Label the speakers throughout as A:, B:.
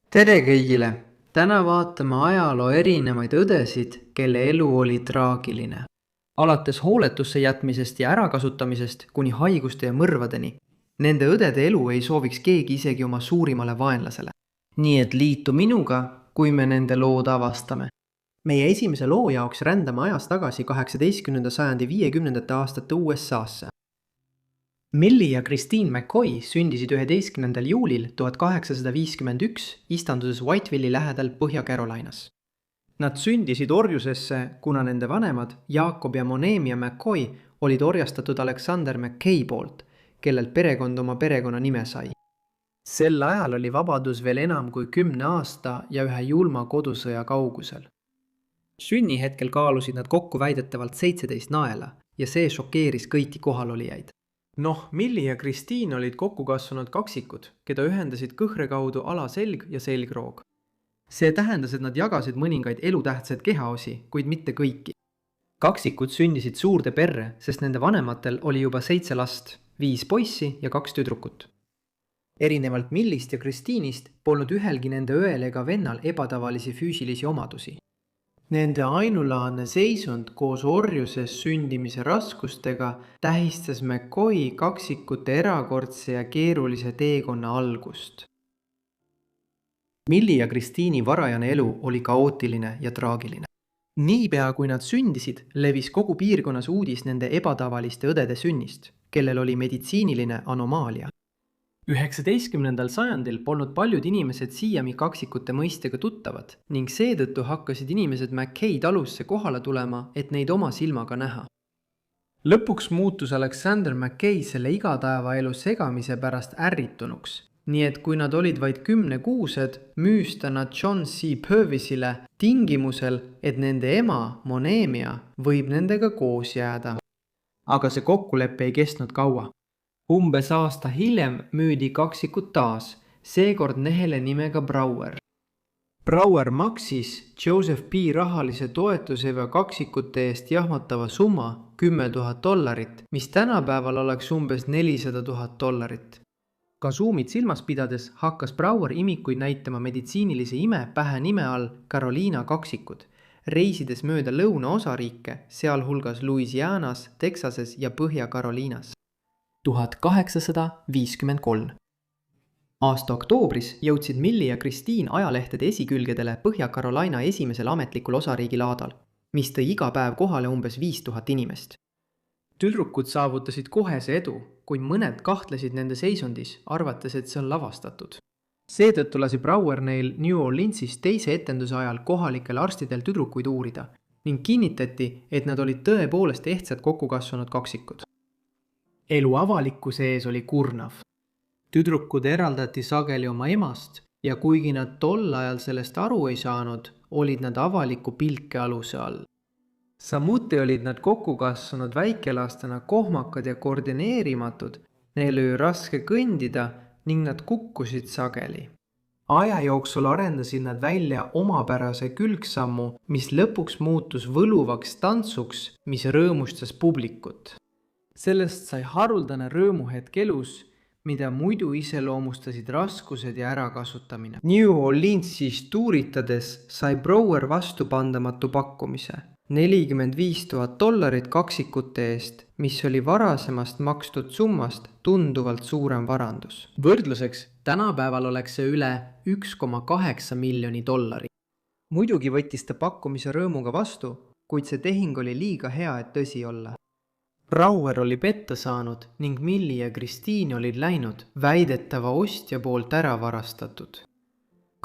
A: tere kõigile! Täna vaatame ajaloo erinevaid õdesid, kelle elu oli traagiline. Alates hooletusse jätmisest ja ärakasutamisest kuni haiguste ja mõrvadeni. Nende õdede elu ei sooviks keegi isegi oma suurimale vaenlasele. Nii et liitu minuga, kui me nende lood avastame. Meie esimese loo jaoks rändame ajas tagasi 18. sajandi 50. aastate USA'sse. Millie ja Christine McCoy sündisid 11. juulil 1851 istanduses Whiteville'i lähedal Põhja-Carolinas. Nad sündisid orjusesse, kuna nende vanemad, Jacob ja Monemia McCoy, olid orjastatud Alexander McKay poolt, kellelt perekond oma perekonna nime sai. Sel ajal oli vabadus veel enam kui 10 aasta ja ühe julma kodusõja kaugusel. Sünnihetkel kaalusid nad kokku väidetavalt 17 naela ja see šokeeris kõiki kohalolijaid. Millie ja Christine olid kokku kasvanud kaksikud, keda ühendasid kõhre kaudu alaselg ja selgroog. See tähendas, et nad jagasid mõningaid elutähtsaid kehaosi, kuid mitte kõiki. Kaksikud sündisid suurde perre, sest nende vanematel oli juba 7 last, 5 poissi ja 2 tüdrukut. Erinevalt Millist ja Christine'ist polnud ühelgi nende õel ega vennal ebatavalisi füüsilisi omadusi. Nende ainulaadne seisund koos orjuses sündimise raskustega tähistas McCoy kaksikute erakordse ja keerulise teekonna algust. Millie ja Christine'i varajane elu oli kaootiline ja traagiline. Niipea kui nad sündisid, levis kogu piirkonnas uudis nende ebatavaliste õdede sünnist, kellel oli meditsiiniline anomaalia. 19. sajandil polnud paljud inimesed siiami kaksikute mõistega tuttavad ning seetõttu hakkasid inimesed McKay talusse kohale tulema, et neid oma silmaga näha. Lõpuks muutus Alexander McKay selle igapäevaelu segamise pärast ärritunuks, nii et kui nad olid vaid 10-kuused, müüs ta nad John C. Purvisile tingimusel, et nende ema, Monemia, võib nendega koos jääda. Aga see kokkulepe ei kestnud kaua. Umbes aasta hiljem müüdi kaksikud taas, seekord mehele nimega Brower. Brower maksis Joseph P. rahalise toetusega kaksikute eest jahmatava summa $10,000, mis tänapäeval oleks umbes $400,000. Kasuumit silmas pidades hakkas Brower imikuid näitama meditsiinilise ime pähe nime all Carolina kaksikud, reisides mööda lõunaosariike, sealhulgas Louisianas, Texases ja Põhja-Carolinas. 1853. Aasta oktoobris jõudsid Millie ja Christine ajalehtede esikülgedele Põhja-Carolina esimesel ametlikul osariigi laadal, mis tõi iga päev kohale umbes 5000 inimest. Tüdrukud saavutasid kohese edu, kui mõned kahtlesid nende seisundis, arvates, et see on lavastatud. Seetõttu lasi Brower neil New Orleansis teise etenduse ajal kohalikel arstidel tüdrukuid uurida ning kinnitati, et nad olid tõepoolest ehtsad kokkukasvanud kaksikud. Elu avalikkuse ees oli kurnav. Tüdrukud eraldati sageli oma emast ja kuigi nad tol ajal sellest aru ei saanud, olid nad avaliku pilke aluse all. Samuti olid nad kokku kasvanud väikelastena kohmakad ja koordineerimatud, neil oli raske kõndida ning nad kukkusid sageli. Aja jooksul arendasid nad välja omapärase külgsammu, mis lõpuks muutus võluvaks tantsuks, mis rõõmustas publikut. Sellest sai haruldane rõõmuhetk elus, mida muidu iseloomustasid raskused ja ärakasutamine. New Orleansis tuuritades sai Brower vastupandamatu pakkumise. $45,000 kaksikute eest, mis oli varasemast makstud summast tunduvalt suurem varandus. Võrdluseks, tänapäeval oleks see üle $1,8 miljoni. Muidugi võttis ta pakkumise rõõmuga vastu, kuid see tehing oli liiga hea, et tõsi olla. Brower oli petta saanud ning Millie ja Christine olid läinud väidetava ostja poolt ära varastatud.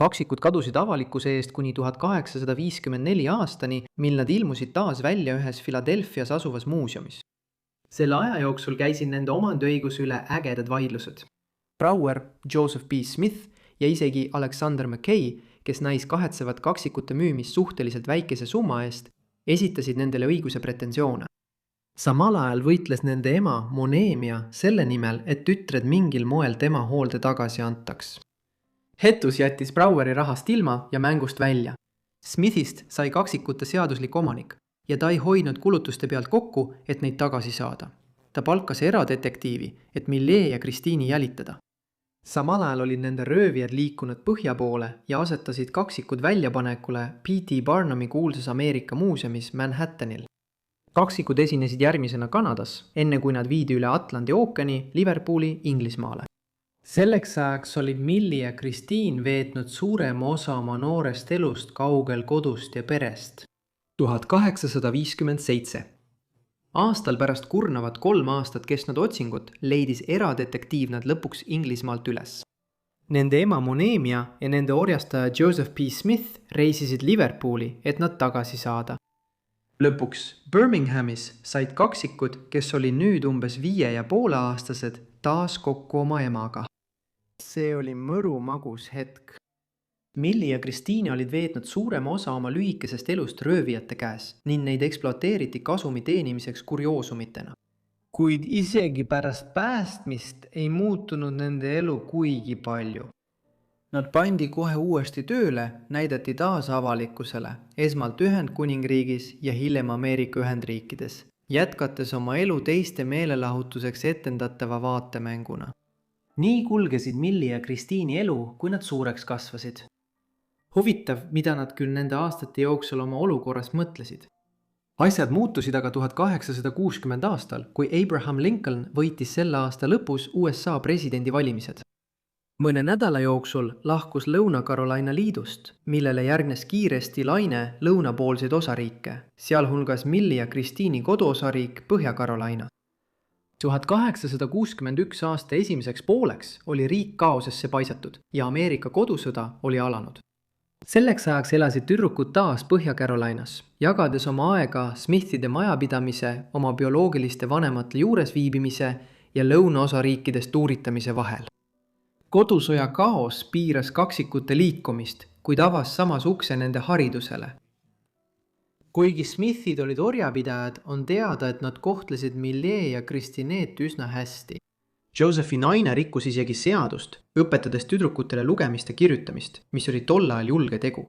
A: Kaksikud kadusid avalikkuse eest kuni 1854 aastani, mil nad ilmusid taas välja ühes Philadelphias asuvas muuseumis. Selle aja jooksul käisid nende omandiõiguse üle ägedad vaidlused. Brower, Joseph P. Smith ja isegi Alexander McKay, kes näis kahetsevad kaksikute müümist suhteliselt väikese summa eest, esitasid nendele õiguse pretensioone. Samal ajal võitles nende ema Monemia selle nimel, et tütred mingil moel tema hoolde tagasi antaks. Hettus jättis Broweri rahast ilma ja mängust välja. Smithist sai kaksikute seaduslik omanik ja ta ei hoidnud kulutuste pealt kokku, et neid tagasi saada. Ta palkas eradetektiivi, et Millie ja Christine'i jälitada. Samal ajal olid nende röövijad liikunud põhja poole ja asetasid kaksikud väljapanekule P.T. Barnumi kuulsas Ameerika muuseumis Manhattanil. Kaksikud esinesid järgmisena Kanadas, enne kui nad viidi üle Atlandi ookeani Liverpooli Inglismaale. Selleks ajaks olid Millie ja Christine veetnud suurema osa oma noorest elust kaugel kodust ja perest. 1857. Aastal pärast kurnavat 3 aastat kestnud otsingut leidis eradetektiiv nad lõpuks Inglismaalt üles. Nende ema Monemia ja nende orjastaja Joseph P. Smith reisisid Liverpooli, et nad tagasi saada. Lõpuks Birminghamis said kaksikud, kes oli nüüd umbes 5,5-aastased, taas kokku oma emaga. See oli mõru magus hetk. Millie ja Christine olid veetnud suurema osa oma lühikesest elust röövijate käes ning neid ekspluateeriti kasumi teenimiseks kurioosumitena. Kuid isegi pärast päästmist ei muutunud nende elu kuigi palju. Nad pandi kohe uuesti tööle, näidati taas avalikkusele, esmalt Ühendkuningriigis ja hiljem Ameerika Ühendriikides, jätkates oma elu teiste meelelahutuseks etendatava vaatemänguna. Nii kulgesid Millie ja Christine'i elu, kui nad suureks kasvasid. Huvitav, mida nad küll nende aastate jooksul oma olukorrast mõtlesid. Asjad muutusid aga 1860 aastal, kui Abraham Lincoln võitis selle aasta lõpus USA presidendivalimised. Mõne nädala jooksul lahkus Lõuna-Carolina liidust, millele järgnes kiiresti laine lõunapoolseid osariike, sealhulgas Millie ja Christine'i koduosariik Põhja-Carolina. 1861 aasta esimeseks pooleks oli riik kaosesse paisatud ja Ameerika kodusõda oli alanud. Selleks ajaks elasid tüdrukud taas Põhja-Carolinas, jagades oma aega Smithide majapidamise, oma bioloogiliste vanemate juures viibimise ja lõunaosariikides tuuritamise vahel. Kodusõja kaos piiras kaksikute liikumist, kuid avas samas ukse nende haridusele. Kuigi Smithid olid orjapidajad, on teada, et nad kohtlesid Millie ja Christineet üsna hästi. Josephi naine rikkus isegi seadust, õpetades tüdrukutele lugemist ja kirjutamist, mis oli tol ajal julge tegu.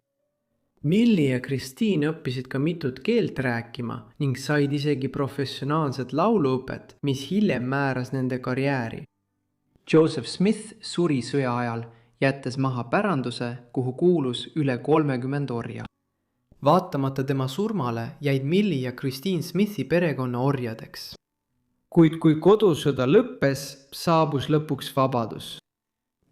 A: Millie ja Christine õppisid ka mitut keelt rääkima ning said isegi professionaalset lauluõpet, mis hiljem määras nende karjääri. Joseph Smith suri sõja ajal, jättes maha päranduse, kuhu kuulus üle 30 orja. Vaatamata tema surmale jäid Millie ja Christine Smithi perekonna orjadeks. Kuid kui kodusõda lõppes, saabus lõpuks vabadus.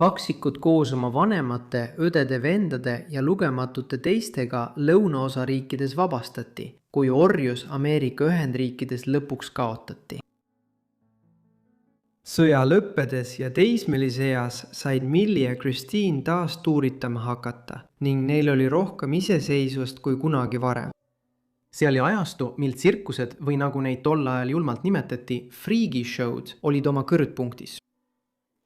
A: Kaksikud koos oma vanemate, õdede, vendade ja lugematute teistega lõunaosariikides vabastati, kui orjus Ameerika Ühendriikides lõpuks kaotati. Sõja lõppedes ja teismelise eas said Millie ja Christine taas tuuritama hakata ning neil oli rohkem iseseisvust kui kunagi varem. See oli ajastu, mil tsirkused või nagu neid tol ajal julmalt nimetati, freaky show'd olid oma kõrgpunktis.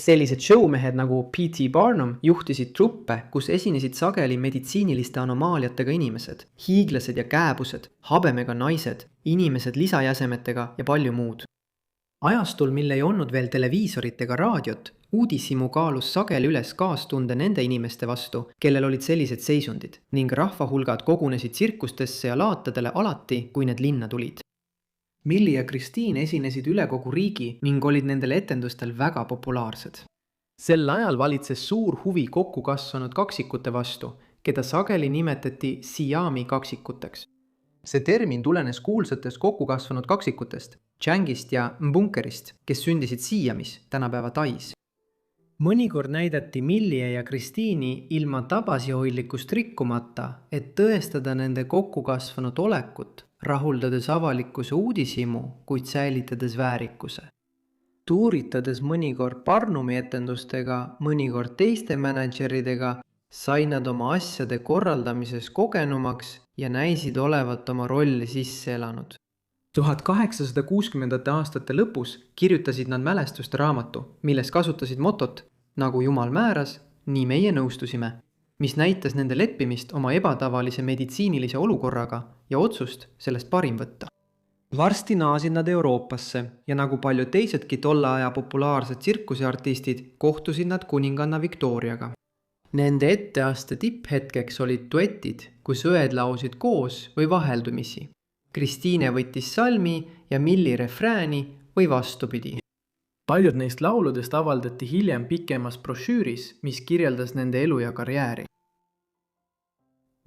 A: Sellised showmehed nagu P.T. Barnum juhtisid truppe, kus esinesid sageli meditsiiniliste anomaaliatega inimesed, hiiglased ja kääbused, habemega naised, inimesed lisajäsemetega ja palju muud. Ajastul, mil ei olnud veel televiisorit ega raadiot, uudishimu kaalus sageli üles kaastunde nende inimeste vastu, kellel olid sellised seisundid, ning rahvahulgad kogunesid tsirkustesse ja laatadele alati, kui need linna tulid. Millie ja Christine esinesid üle kogu riigi ning olid nendel etendustel väga populaarsed. Sel ajal valitses suur huvi kokku kasvanud kaksikute vastu, keda sageli nimetati Siami kaksikuteks. See termin tulenes kuulsatest kokkukasvanud kaksikutest, Changist ja Mbunkerist, kes sündisid Siamis, tänapäeva Tais. Mõnikord näidati Millie ja Christine'i ilma tabasihoidlikust rikkumata, et tõestada nende kokkukasvanud olekut, rahuldades avalikkuse uudishimu, kuid säilitades väärikuse. Tuuritades mõnikord Barnumi etendustega, mõnikord teiste mänedžeridega, said nad oma asjade korraldamises kogenumaks ja näisid olevat oma rolli sisse elanud. 1860. aastate lõpus kirjutasid nad mälestuste raamatu, milles kasutasid motot, nagu Jumal määras, nii meie nõustusime, mis näitas nende leppimist oma ebatavalise meditsiinilise olukorraga ja otsust sellest parim võtta. Varsti naasid nad Euroopasse ja nagu paljud teisedki tolle aja populaarsed tsirkuseartistid, kohtusid nad kuninganna Victoriaga. Nende etteaste tipphetkeks olid duetid, kus õed lausid koos või vaheldumisi. Christine võttis salmi ja Millie refrääni või vastupidi. Paljud neist lauludest avaldati hiljem pikemas brošüüris, mis kirjeldas nende elu ja karjääri.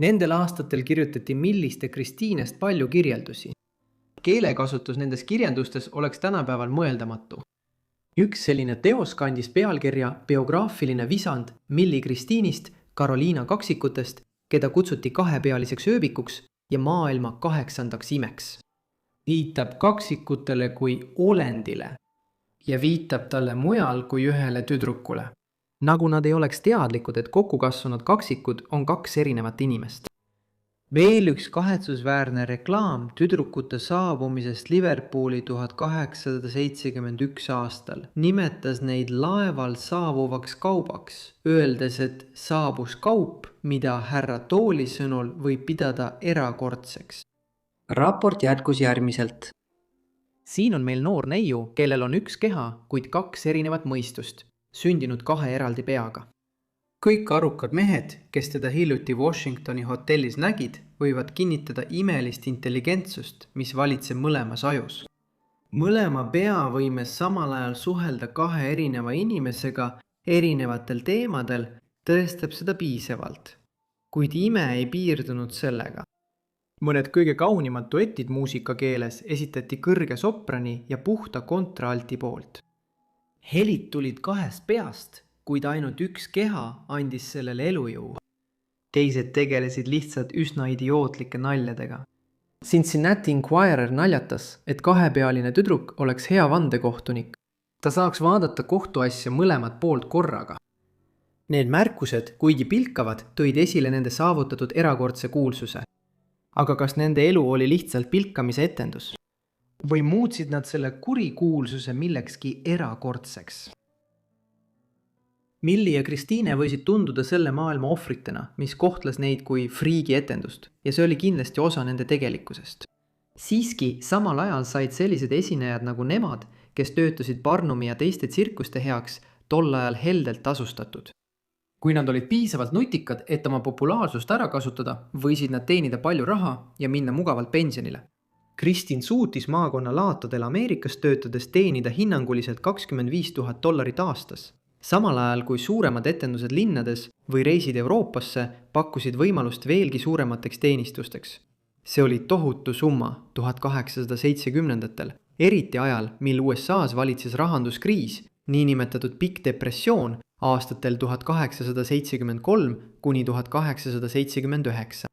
A: Nendel aastatel kirjutati Millist ja Kristiinest palju kirjeldusi. Keelekasutus nendes kirjandustes oleks tänapäeval mõeldamatu. Üks selline teos kandis pealkirja Biograafiline visand Milli Kristiinist, Karoliina kaksikutest, keda kutsuti kahepealiseks ööbikuks ja maailma 8. imeks. Viitab kaksikutele kui olendile ja viitab talle mujal kui ühele tüdrukule. Nagu nad ei oleks teadlikud, et kokkukasvanud kaksikud on 2 erinevat inimest. Veel üks kahetsusväärne reklaam tüdrukute saabumisest Liverpooli 1871 aastal nimetas neid laeval saabuvaks kaubaks, öeldes, et saabus kaup, mida härra Tooli sõnul võib pidada erakordseks. Raport jätkus järgmiselt. Siin on meil noor neiu, kellel on 1 keha, kuid 2 erinevat mõistust, sündinud 2 eraldi peaga. Kõik arukad mehed, kes teda hiljuti Washingtoni hotellis nägid, võivad kinnitada imelist intelligentsust, mis valitseb mõlemas ajus. Mõlema pea võime samal ajal suhelda 2 erineva inimesega erinevatel teemadel, tõestab seda piisavalt. Kuid ime ei piirdunud sellega. Mõned kõige kaunimad duetid muusikakeeles esitati kõrge soprani ja puhta kontraalti poolt. Helid tulid 2 peast, kuid ainult 1 keha andis sellele elujõu. Teised tegelesid lihtsalt üsna idiootlike naljadega. Cincinnati Enquirer naljatas, et 2-pealine tüdruk oleks hea vandekohtunik. Ta saaks vaadata kohtuasja mõlemat poolt korraga. Need märkused, kuigi pilkavad, tõid esile nende saavutatud erakordse kuulsuse. Aga kas nende elu oli lihtsalt pilkamise etendus? Või muutsid nad selle kurikuulsuse millekski erakordseks? Milli ja Kristiine võisid tunduda selle maailma ohvritena, mis kohtles neid kui friigi etendust, ja see oli kindlasti osa nende tegelikkusest. Siiski samal ajal said sellised esinejad nagu nemad, kes töötasid Barnumi ja teiste tsirkuste heaks, tol ajal heldelt tasustatud. Kui nad olid piisavalt nutikad, et oma populaarsust ära kasutada, võisid nad teenida palju raha ja minna mugavalt pensionile. Kristin suutis maakonna laatadel Ameerikas töötades teenida hinnanguliselt $25,000 aastas. Samal ajal kui suuremad etendused linnades või reisid Euroopasse pakkusid võimalust veelgi suuremateks teenistusteks. See oli tohutu summa 1870-ndatel, eriti ajal, mil USA's valitses rahanduskriis, niinimetatud pikk depressioon aastatel 1873 kuni 1879.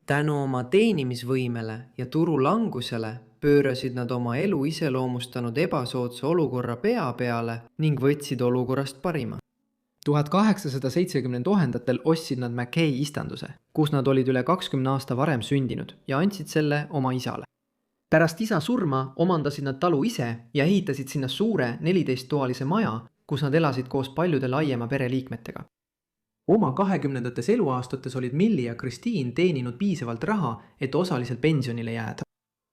A: Tänu oma teenimisvõimele ja turu langusele pöörasid nad oma elu iseloomustanud ebasoodsa olukorra pea peale ning võtsid olukorrast parima. 1870-ndatel ostsid nad Mackay istanduse, kus nad olid üle 20 aasta varem sündinud ja andsid selle oma isale. Pärast isa surma omandasid nad talu ise ja ehitasid sinna suure 14-toalise maja, kus nad elasid koos paljude laiema pereliikmetega. Oma 20-ndates eluaastates olid Milli ja Kristiin teeninud piisavalt raha, et osaliselt pensionile jääda.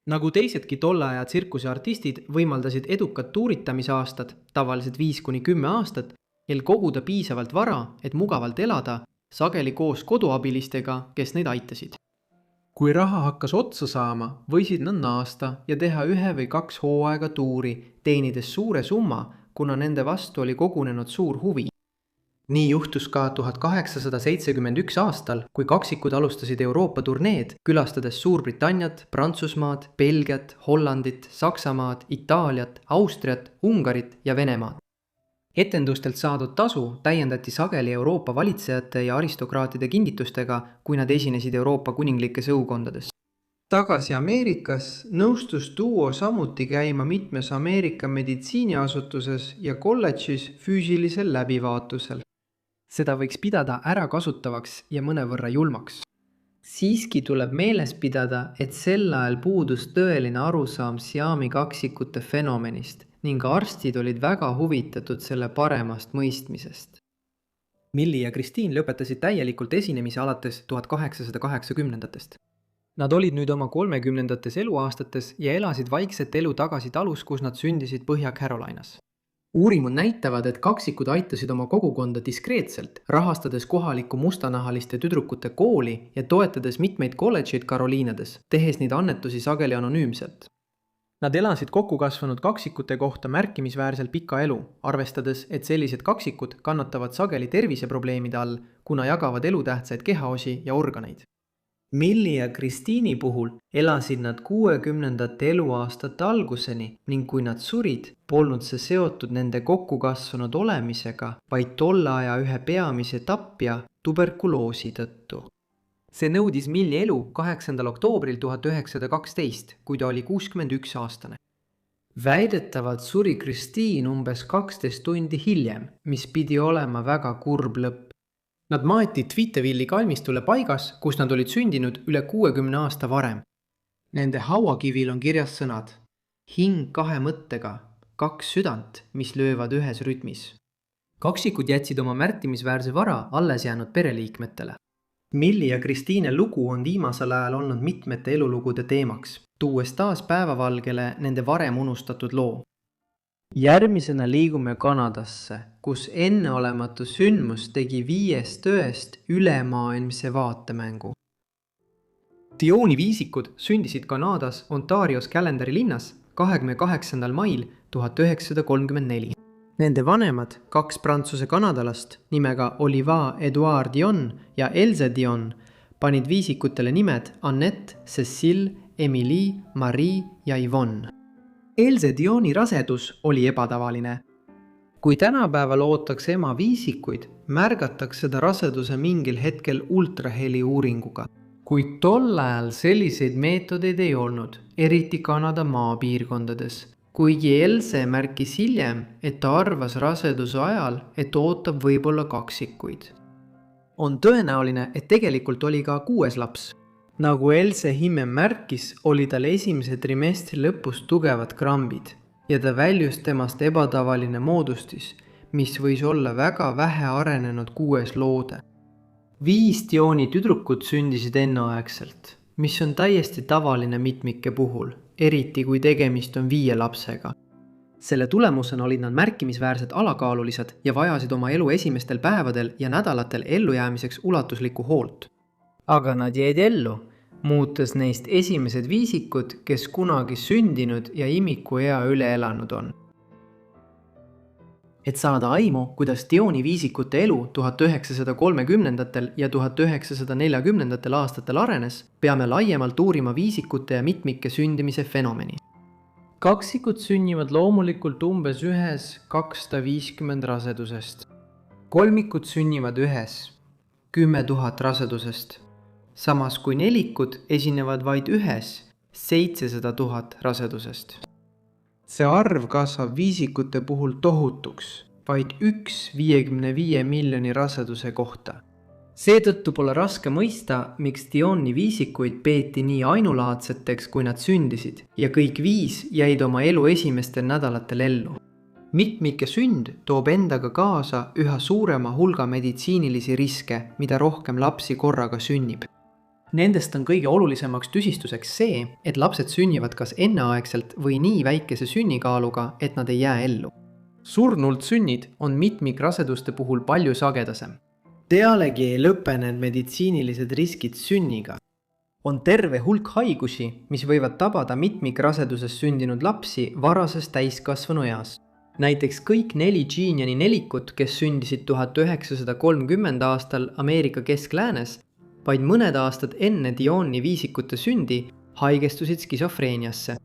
A: Nagu teisedki tolle aja tsirkuse artistid võimaldasid edukat tuuritamise aastad, tavaliselt 5–10 aastat, neil koguda piisavalt vara, et mugavalt elada, sageli koos koduabilistega, kes neid aitasid. Kui raha hakkas otsa saama, võisid nad naasta ja teha 1 või 2 hooaega tuuri, teenides suure summa, kuna nende vastu oli kogunenud suur huvi. Nii juhtus ka 1871 aastal, kui kaksikud alustasid Euroopa turneed, külastades Suurbritanniat, Prantsusmaad, Belgiat, Hollandit, Saksamaad, Itaaliat, Austriat, Ungarit ja Venemaad. Etendustelt saadud tasu täiendati sageli Euroopa valitsejate ja aristokraatide kingitustega, kui nad esinesid Euroopa kuninglikes õukondades. Tagasi Ameerikas nõustus duo samuti käima mitmes Ameerika meditsiiniasutuses ja kolledžis füüsilisel läbivaatusel. Seda võiks pidada ärakasutavaks ja mõnevõrra julmaks. Siiski tuleb meeles pidada, et sel ajal puudus tõeline arusaam Siami kaksikute fenomenist ning arstid olid väga huvitatud selle paremast mõistmisest. Milli ja Kristiin lõpetasid täielikult esinemise alates 1880-ndatest. Nad olid nüüd oma 30-ndates eluaastates ja elasid vaikset elu tagasi talus, kus nad sündisid Põhja-Carolinas. Uurimud näitavad, et kaksikud aitasid oma kogukonda diskreetselt, rahastades kohalikku mustanahaliste tüdrukute kooli ja toetades mitmeid kolledžeid Karoliinades, tehes neid annetusi sageli anonüümselt. Nad elasid kokkukasvanud kaksikute kohta märkimisväärselt pika elu, arvestades, et sellised kaksikud kannatavad sageli terviseprobleemide all, kuna jagavad elutähtsaid kehaosi ja organeid. Milli ja Kristiini puhul elasid nad 60ndate eluaastate alguseni ning kui nad surid, polnud see seotud nende kokkukasvanud olemisega, vaid tolle aja ühe peamise tapja tuberkuloosi tõttu. See nõudis Milli elu 8. oktoobril 1912, kui ta oli 61-aastane. Väidetavalt suri Kristiin umbes 12 tundi hiljem, mis pidi olema väga kurb lõpp. Nad maeti Twitevilli kalmistule paigas, kus nad olid sündinud üle 60 aasta varem. Nende hauakivil on kirjas sõnad: hing 2 mõttega, 2 südant, mis löövad ühes rütmis. Kaksikud jätsid oma märkimisväärse vara alles jäänud pereliikmetele. Milli ja Kristiine lugu on viimasel ajal olnud mitmete elulugude teemaks, tuues taas päevavalgele nende varem unustatud loo. Järgmisena liigume Kanadasse, kus enneolematu sündmus tegi 5 tõest ülemaailmse vaatemängu. Dioni viisikud sündisid Kanadas Ontarios Calendari linnas 28. mail 1934. Nende vanemad, 2 prantsuse kanadalast nimega Oliva Edouard Dion ja Else Dion, panid viisikutele nimed Annette, Cécile, Émilie, Marie ja Yvonne. Else Dioni rasedus oli ebatavaline. Kui tänapäeval ootaks ema viisikuid, märgatakse ta raseduse mingil hetkel ultraheli uuringuga. Kuid tol ajal selliseid meetodeid ei olnud, eriti Kanada maapiirkondades. Kuigi Else märkis hiljem, et ta arvas raseduse ajal, et ootab võib-olla kaksikuid. On tõenäoline, et tegelikult oli ka 6. laps. Nagu Else hiljem märkis, oli tal esimese trimestri lõpus tugevad krambid ja ta väljus temast ebatavaline moodustis, mis võis olla väga vähe arenenud 6 loode. 5 Dioni tüdrukut sündisid enneaegselt, mis on täiesti tavaline mitmike puhul, eriti kui tegemist on 5 lapsega. Selle tulemusena olid nad märkimisväärselt alakaalulised ja vajasid oma elu esimestel päevadel ja nädalatel ellujäämiseks ulatuslikku hoolt. Aga nad jäid ellu, muutes neist esimesed viisikud, kes kunagi sündinud ja imikuea üle elanud on. Et saada aimu, kuidas Dioni viisikute elu 1930ndatel ja 1940ndatel aastatel arenes, peame laiemalt uurima viisikute ja mitmike sündimise fenomeni. Kaksikud sünnivad loomulikult umbes 250 rasedusest. Kolmikud sünnivad 10 000 rasedusest. Samas kui nelikud esinevad vaid 700 000 rasedusest. See arv kasvab viisikute puhul tohutuks, vaid 1,55 miljoni raseduse kohta. Seetõttu pole raske mõista, miks Dioni viisikuid peeti nii ainulaadseteks, kui nad sündisid, ja kõik 5 jäid oma elu esimestel nädalatel ellu. Mitmike sünd toob endaga kaasa üha suurema hulga meditsiinilisi riske, mida rohkem lapsi korraga sünnib. Nendest on kõige olulisemaks tüsistuseks see, et lapsed sünnivad kas enneaegselt või nii väikese sünnikaaluga, et nad ei jää ellu. Surnult sünnid on mitmikraseduste puhul palju sagedasem. Pealegi ei lõpenenud meditsiinilised riskid sünniga. On terve hulk haigusi, mis võivad tabada mitmikraseduses sündinud lapsi varases täiskasvanu eas. Näiteks kõik 4 Geniani nelikut, kes sündisid 1930 aastal Ameerika keskläänes, vaid mõned aastad enne Dioni viisikute sündi haigestusid skisofreeniasse.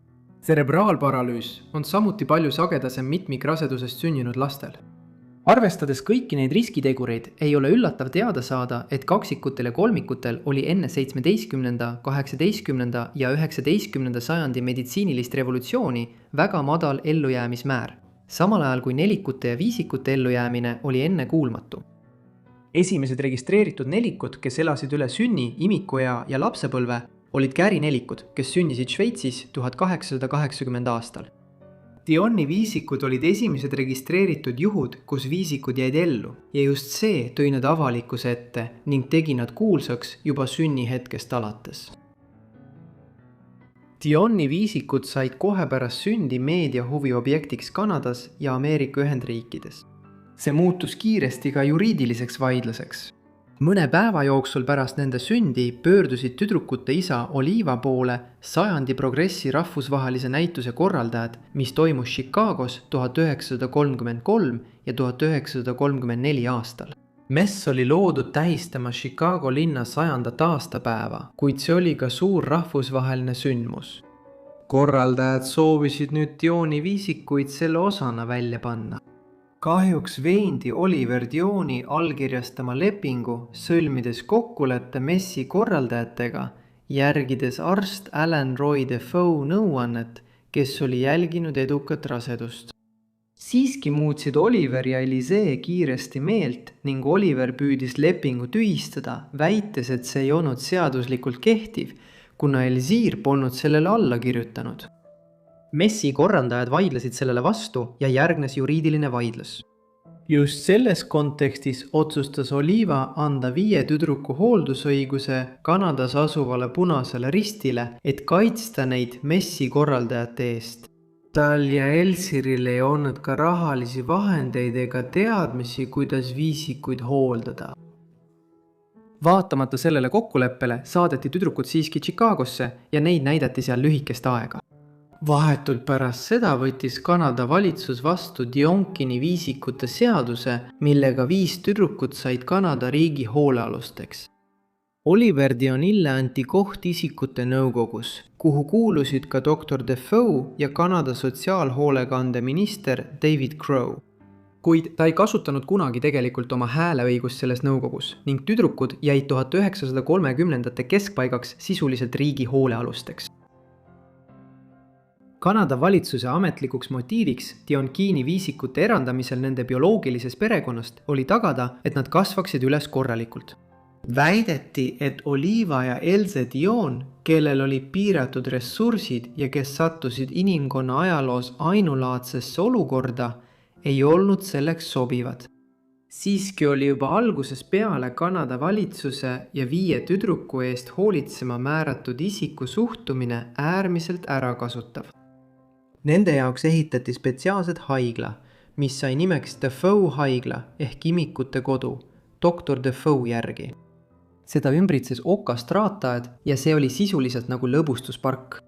A: Cerebraalparalüüs on samuti palju sagedasem mitmikrasedusest sündinud lastel. Arvestades kõiki neid riskitegureid, ei ole üllatav teada saada, et kaksikutel ja kolmikutel oli enne 17., 18. ja 19. sajandi meditsiinilist revolutsiooni väga madal ellujäämismäär, samal ajal kui nelikute ja viisikute ellujäämine oli enne kuulmatu. Esimesed registreeritud nelikud, kes elasid üle sünni, imikuea ja lapsepõlve, olid Gary nelikud, kes sündisid Šveitsis 1880 aastal. Dioni viisikud olid esimesed registreeritud juhud, kus viisikud jäid ellu ja just see tõi nad avalikkuse ette ning tegi nad kuulsaks juba sünnihetkest alates. Dioni viisikud said kohe pärast sündi meedia huvi objektiks Kanadas ja Ameerika Ühendriikides. See muutus kiiresti ka juriidiliseks vaidluseks. Mõne päeva jooksul pärast nende sündi pöördusid tüdrukute isa Oliva poole sajandi progressi rahvusvahelise näituse korraldajad, mis toimus Chicagos 1933 ja 1934 aastal. Mess oli loodud tähistama Chicago linna 100. aastapäeva, kuid see oli ka suur rahvusvaheline sündmus. Korraldajad soovisid nüüd Dioni viisikuid selle osana välja panna. Kahjuks veendi Oliver Dioni allkirjastama lepingu, sõlmides kokkuleppe messi korraldajatega, järgides arst Alan Roy Defoe nõuannet, kes oli jälginud edukat rasedust. Siiski muutsid Oliver ja Elisee kiiresti meelt ning Oliver püüdis lepingu tühistada, väites, et see ei olnud seaduslikult kehtiv, kuna Elisiir polnud sellele alla kirjutanud. Messi korraldajad vaidlesid sellele vastu ja järgnes juriidiline vaidlus. Just selles kontekstis otsustas Oliva anda 5 tüdruku hooldusõiguse Kanadas asuvale Punasele Ristile, et kaitsta neid messi korraldajate eest. Tal ja Elsiril ei olnud ka rahalisi vahendeid ega teadmisi, kuidas viisikuid hooldada. Vaatamata sellele kokkuleppele saadeti tüdrukud siiski Chicagosse ja neid näidati seal lühikest aega. Vahetult pärast seda võttis Kanada valitsus vastu Dionkini viisikute seaduse, millega 5 tüdrukut said Kanada riigi hoolealusteks. Oliver Dionille anti koht isikute nõukogus, kuhu kuulusid ka Dr. Defoe ja Kanada sotsiaalhoolekande minister David Crow. Kuid ta ei kasutanud kunagi tegelikult oma hääleõigust selles nõukogus ning tüdrukud jäid 1930. keskpaigaks sisuliselt riigi hoolealusteks. Kanada valitsuse ametlikuks motiiviks Dionkini viisikute erandamisel nende bioloogilises perekonnast oli tagada, et nad kasvaksid üles korralikult. Väideti, et Oliva ja Else Dion, kellel oli piiratud ressursid ja kes sattusid inimkonna ajaloos ainulaadsesse olukorda, ei olnud selleks sobivad. Siiski oli juba alguses peale Kanada valitsuse ja 5 tüdruku eest hoolitsema määratud isiku suhtumine äärmiselt ärakasutav. Nende jaoks ehitati spetsiaalsed haigla, mis sai nimeks Defoe haigla ehk imikute kodu, Dr. Defoe järgi. Seda ümbritses okastraataed ja see oli sisuliselt nagu lõbustuspark.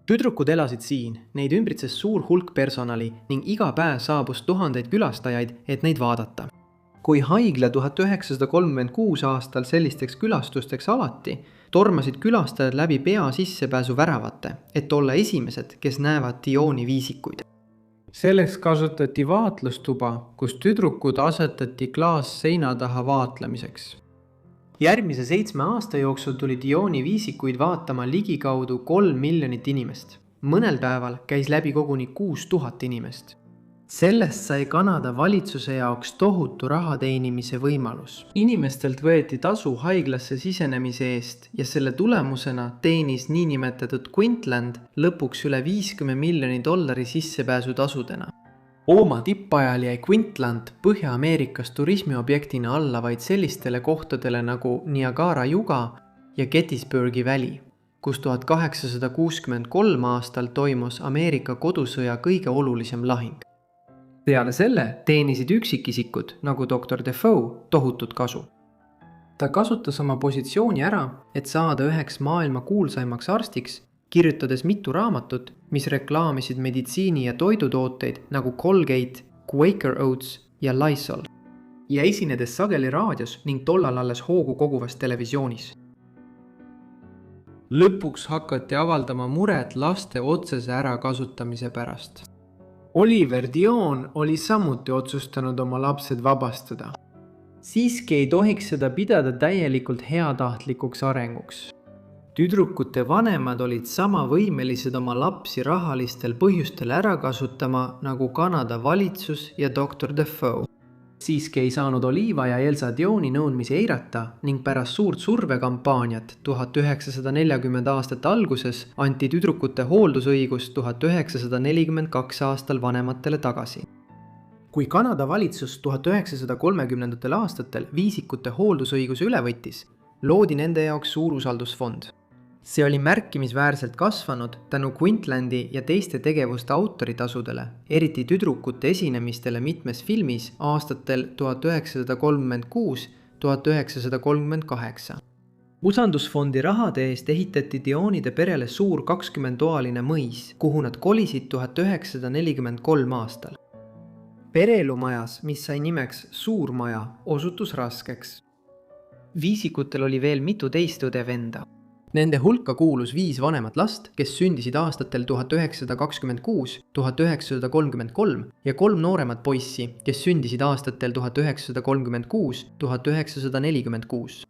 A: Tüdrukud elasid siin, neid ümbritses suur hulk personali ning iga päev saabus tuhandeid külastajaid, et neid vaadata. Kui haigla 1936 aastal sellisteks külastusteks alati, tormasid külastajad läbi pea sissepääsu väravate, et olla esimesed, kes näevad Dioni viisikuid. Selleks kasutati vaatlustuba, kus tüdrukud asetati klaasseina taha vaatlemiseks. Järgmise 7 aasta jooksul tuli Dioni viisikuid vaatama ligikaudu 3 miljonit inimest. Mõnel päeval käis läbi koguni 6000 inimest. Sellest sai Kanada valitsuse jaoks tohutu raha teenimise võimalus. Inimestelt võeti tasu haiglasse sisenemise eest ja selle tulemusena teenis niinimetatud Quintland lõpuks üle $50 miljoni sissepääsu tasudena. Oma tippajal jäi Quintland Põhja-Ameerikas turismiobjektina alla vaid sellistele kohtadele nagu Niagara juga ja Gettysburgi väli, kus 1863 aastal toimus Ameerika kodusõja kõige olulisem lahing. Peale selle teenisid üksikisikud, nagu Dr. Defoe, tohutut kasu. Ta kasutas oma positsiooni ära, et saada üheks maailma kuulsaimaks arstiks, kirjutades mitu raamatut, mis reklaamisid meditsiini ja toidutooteid nagu Colgate, Quaker Oats ja Lysol. Ja esinedes sageli raadios ning tollal alles hoogu koguvas televisioonis. Lõpuks hakati avaldama muret laste otsese ärakasutamise pärast. Oliver Dion oli samuti otsustanud oma lapsed vabastada. Siiski ei tohiks seda pidada täielikult heatahtlikuks arenguks. Tüdrukute vanemad olid sama võimelised oma lapsi rahalistel põhjustel ära kasutama nagu Kanada valitsus ja Dr. Defoe. Siiski ei saanud Oliva ja Elsa Dioni nõudmisi eirata ning pärast suurt survekampaaniat 1940 aastate alguses anti tüdrukute hooldusõigus 1942 aastal vanematele tagasi. Kui Kanada valitsus 1930. aastatel viisikute hooldusõiguse üle võttis, loodi nende jaoks suur usaldusfond. See oli märkimisväärselt kasvanud tänu Quintlandi ja teiste tegevuste autoritasudele, eriti tüdrukute esinemistele mitmes filmis aastatel 1936, 1938. Usaldusfondi rahade eest ehitati Dionide perele suur 20-toaline mõis, kuhu nad kolisid 1943 aastal. Pereelumajas, mis sai nimeks Suurmaja, osutus raskeks. Viisikutel oli veel mitu teist õde-venda. Nende hulka kuulus 5 vanemat last, kes sündisid aastatel 1926, 1933 ja 3 nooremat poissi, kes sündisid aastatel 1936, 1946.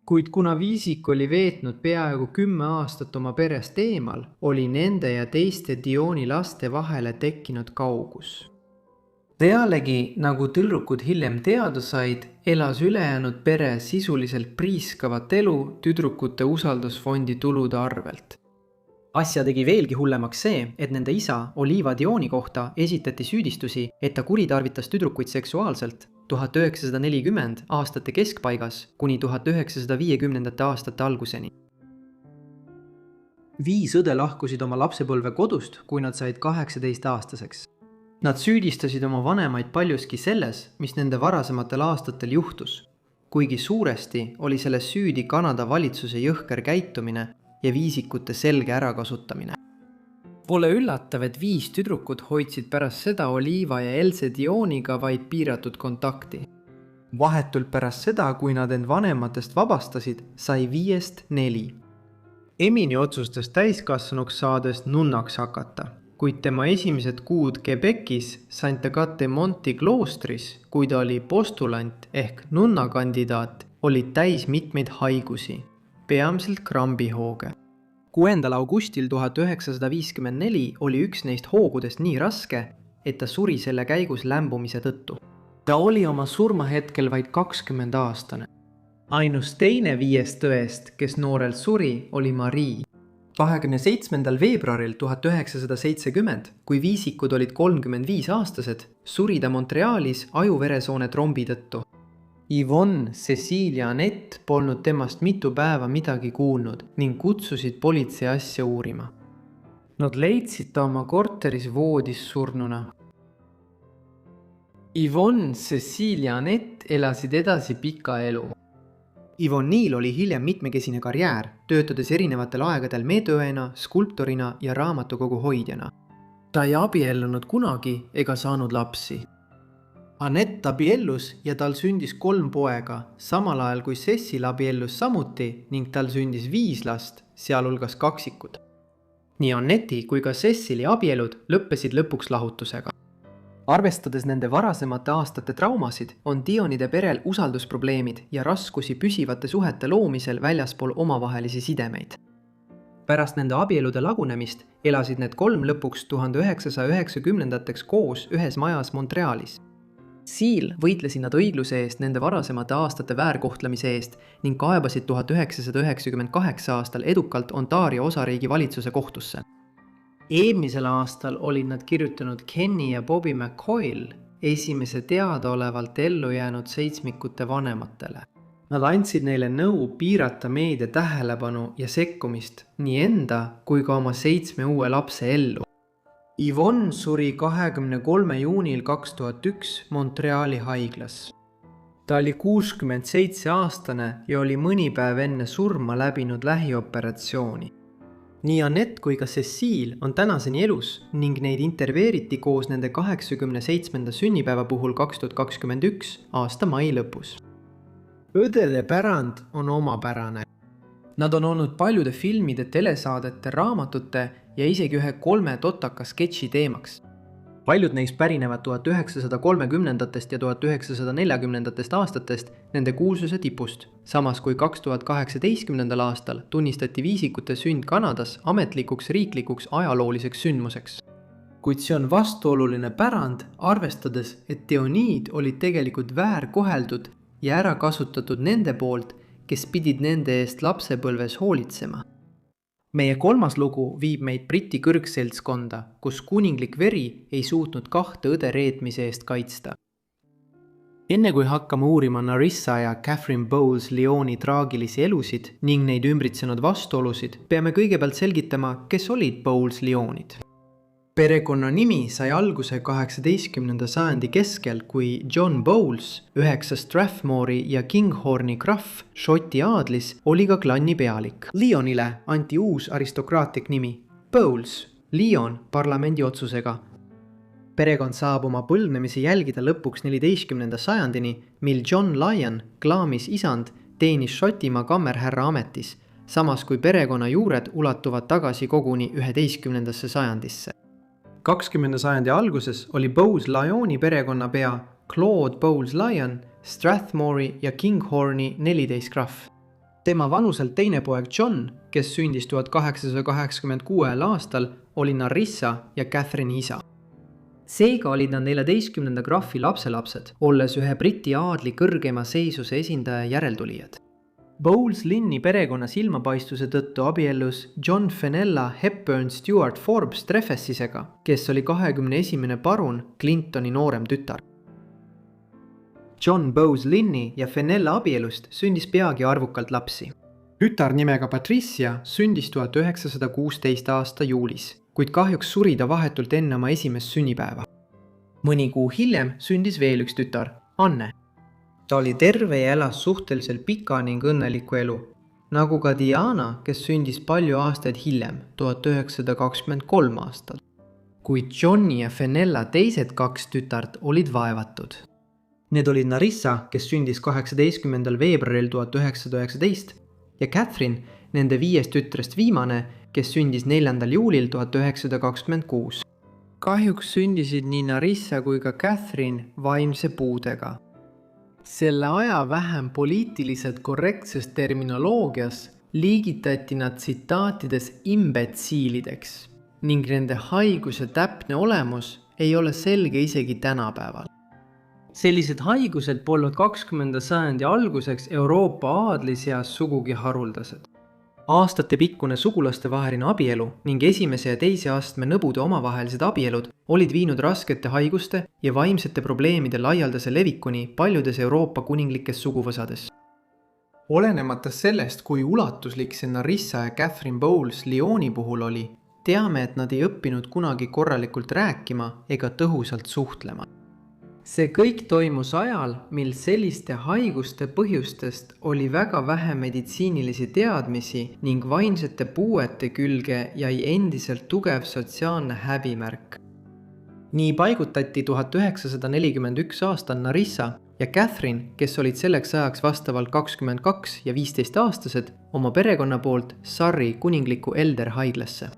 A: Kuid kuna Viisik oli veetnud peaaegu 10 aastat oma perest eemal, oli nende ja teiste Dioni laste vahele tekkinud kaugus. Pealegi, nagu tüdrukud hiljem teada said, elas ülejäänud pere sisuliselt priiskavat elu tüdrukute usaldusfondi tulude arvelt. Asja tegi veelgi hullemaks see, et nende isa Oliva Dioni kohta esitati süüdistusi, et ta kuritarvitas tüdrukuid seksuaalselt 1940 aastate keskpaigas kuni 1950 aastate alguseni. 5 õde lahkusid oma lapsepõlve kodust, kui nad said 18-aastaseks. Nad süüdistasid oma vanemaid paljuski selles, mis nende varasematel aastatel juhtus, kuigi suuresti oli selles süüdi Kanada valitsuse jõhker käitumine ja viisikute selge ärakasutamine. Pole üllatav, et 5 tüdrukut hoidsid pärast seda Oliva ja Else Dioniga vaid piiratud kontakti. Vahetult pärast seda, kui nad end vanematest vabastasid, sai 5-st 4. Emini otsustas täiskasvanuks saades nunnaks hakata, kuid tema esimesed kuud Quebecis Sainte-Cate-Monti kloostris, kui ta oli postulant ehk nunnakandidaat, olid täis mitmeid haigusi, peamiselt krambihooge. 6. augustil 1954 oli üks neist hoogudest nii raske, et ta suri selle käigus lämbumise tõttu. Ta oli oma surmahetkel vaid 20-aastane. Ainus teine 5 õest, kes noorelt suri, oli Marie. 27. veebruaril 1970, kui viisikud olid 35-aastased, suri ta Montrealis ajuveresoone trombi tõttu. Yvonne, Cécile ja Annette polnud temast mitu päeva midagi kuulnud ning kutsusid politsei asja uurima. Nad leidsid ta oma korteris voodis surnuna. Yvonne, Cécile ja Annette elasid edasi pika elu. Yvonne'il oli hiljem mitmekesine karjäär, töötades erinevatel aegadel meetööena, skulptorina ja raamatukogu hoidjana. Ta ei abiellunud kunagi ega saanud lapsi. Annette abiellus ja tal sündis 3 poega, samal ajal kui Cécile abiellus samuti ning tal sündis 5 last, sealhulgas kaksikud. Nii Annette'i kui ka Cécile'i abielud lõppesid lõpuks lahutusega. Arvestades nende varasemate aastate traumasid, on Dionide perel usaldusprobleemid ja raskusi püsivate suhete loomisel väljaspool omavahelisi sidemeid. Pärast nende abielude lagunemist elasid need 3 lõpuks 1990-ndateks koos ühes majas Montrealis. Siil võitlesid nad õigluse eest nende varasemate aastate väärkohtlemise eest ning kaebasid 1998 aastal edukalt Ontario osariigi valitsuse kohtusse. Eelmisel aastal olid nad kirjutanud Kenny ja Bobby McCoyle esimese teadaolevalt ellu jäänud seitsmikute vanematele. Nad andsid neile nõu piirata meedia tähelepanu ja sekkumist nii enda kui ka oma 7 uue lapse ellu. Yvonne suri 23. juunil 2001 Montreali haiglas. Ta oli 67-aastane ja oli mõni päev enne surma läbinud lähioperatsiooni. Nii Annette kui ka Cécile on tänaseni elus ning neid intervjueeriti koos nende 87. sünnipäeva puhul 2021 aasta mai lõpus. Õdede pärand on omapärane. Nad on olnud paljude filmide, telesaadete, raamatute ja isegi ühe 3 totaka sketši teemaks. Paljud neist pärinevad 1930-ndatest ja 1940-ndatest aastatest nende kuulsuse tipust, samas kui 2018. aastal tunnistati viisikute sünd Kanadas ametlikuks riiklikuks ajalooliseks sündmuseks. Kuid see on vastuoluline pärand, arvestades, et Dionid olid tegelikult väärkoheldud ja ära kasutatud nende poolt, kes pidid nende eest lapsepõlves hoolitsema. Meie 3. lugu viib meid Briti kõrgseltskonda, kus kuninglik veri ei suutnud 2 õde reetmise eest kaitsta. Enne kui hakkame uurima Narissa ja Catherine Bowles-Lyoni traagilisi elusid ning neid ümbritsenud vastuolusid, peame kõigepealt selgitama, kes olid Bowles-Lyonid. perekonna nimi sai alguse 18. sajandi keskel, kui John Bowles, 9 Strathmore'i ja Kinghorni krahv Šoti aadlis, oli ka klanni pealik. Leonile anti uus aristokraatlik nimi, Bowles, Leon parlamendi otsusega. Perekond saab oma põlvnemisi jälgida lõpuks 14. sajandini, mil John Lyon, klaamis isand, teenis Šotimaa kammerhärra ametis, samas kui perekonna juured ulatuvad tagasi koguni 11. sajandisse. 20. sajandi alguses oli Bowles-Lyoni perekonnapea Claude Bowles-Lyon, Strathmore'i ja Kinghorni 14 krahv. Tema vanuselt teine poeg John, kes sündis 1886. aastal, oli Narissa ja Catherine'i isa. Seega olid nad 14. krahvi lapselapsed, olles ühe Briti aadli kõrgema seisuse esindaja järeltulijad. Bowles-Lynni perekonna silmapaistuse tõttu abiellus John Fenella Hepburn Stuart Forbes Treffesisega, kes oli 21. parun Clintoni noorem tütar. John Bowles-Lynni ja Fenella abielust sündis peagi arvukalt lapsi. Tütar nimega Patricia sündis 1916. aasta juulis, kuid kahjuks suri ta vahetult enne oma esimest sünnipäeva. Mõni kuu hiljem sündis veel üks tütar, Anne. Ta oli terve ja elas suhteliselt pika ning õnneliku elu, nagu ka Diana, kes sündis palju aastaid hiljem, 1923 aastal. Kuid Johni ja Fenella teised 2 tütart olid vaevatud. Need olid Narissa, kes sündis 18. veebruaril 1919 ja Catherine, nende 5 tütrest viimane, kes sündis 4. juulil 1926. Kahjuks sündisid nii Narissa kui ka Catherine vaimse puudega. Selle aja vähem poliitiliselt korrektses terminoloogias liigitati nad tsitaatides imbetsiilideks ning nende haiguse täpne olemus ei ole selge isegi tänapäeval. Sellised haigused polnud 20. sajandi alguseks Euroopa aadli seas sugugi haruldased. Aastatepikkune sugulastevaheline abielu ning esimese ja teise astme nõbude omavahelised abielud olid viinud raskete haiguste ja vaimsete probleemide laialdase levikuni paljudes Euroopa kuninglikes suguvõsades. Olenemata sellest, kui ulatuslik see Narissa ja Catherine Bowles-Lyoni puhul oli, teame, et nad ei õppinud kunagi korralikult rääkima ega tõhusalt suhtlema. See kõik toimus ajal, mil selliste haiguste põhjustest oli väga vähe meditsiinilisi teadmisi ning vaimsete puuete külge jäi endiselt tugev sotsiaalne häbimärk. Nii paigutati 1941 aastal Narissa ja Catherine, kes olid selleks ajaks vastavalt 22 ja 15 aastased, oma perekonna poolt Surrey kuningliku Elder haiglasse.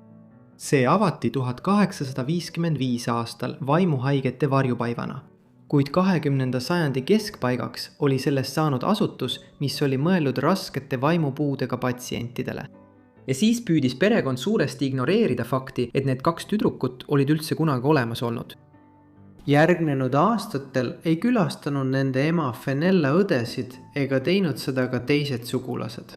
A: See avati 1855 aastal vaimuhaigete varjupaivana. Kuid 20. sajandi keskpaigaks oli sellest saanud asutus, mis oli mõeldud raskete vaimupuudega patsientidele. Ja siis püüdis perekond suuresti ignoreerida fakti, et need 2 tüdrukut olid üldse kunagi olemas olnud. Järgnenud aastatel ei külastanud nende ema Fenella õdesid ega teinud seda ka teised sugulased.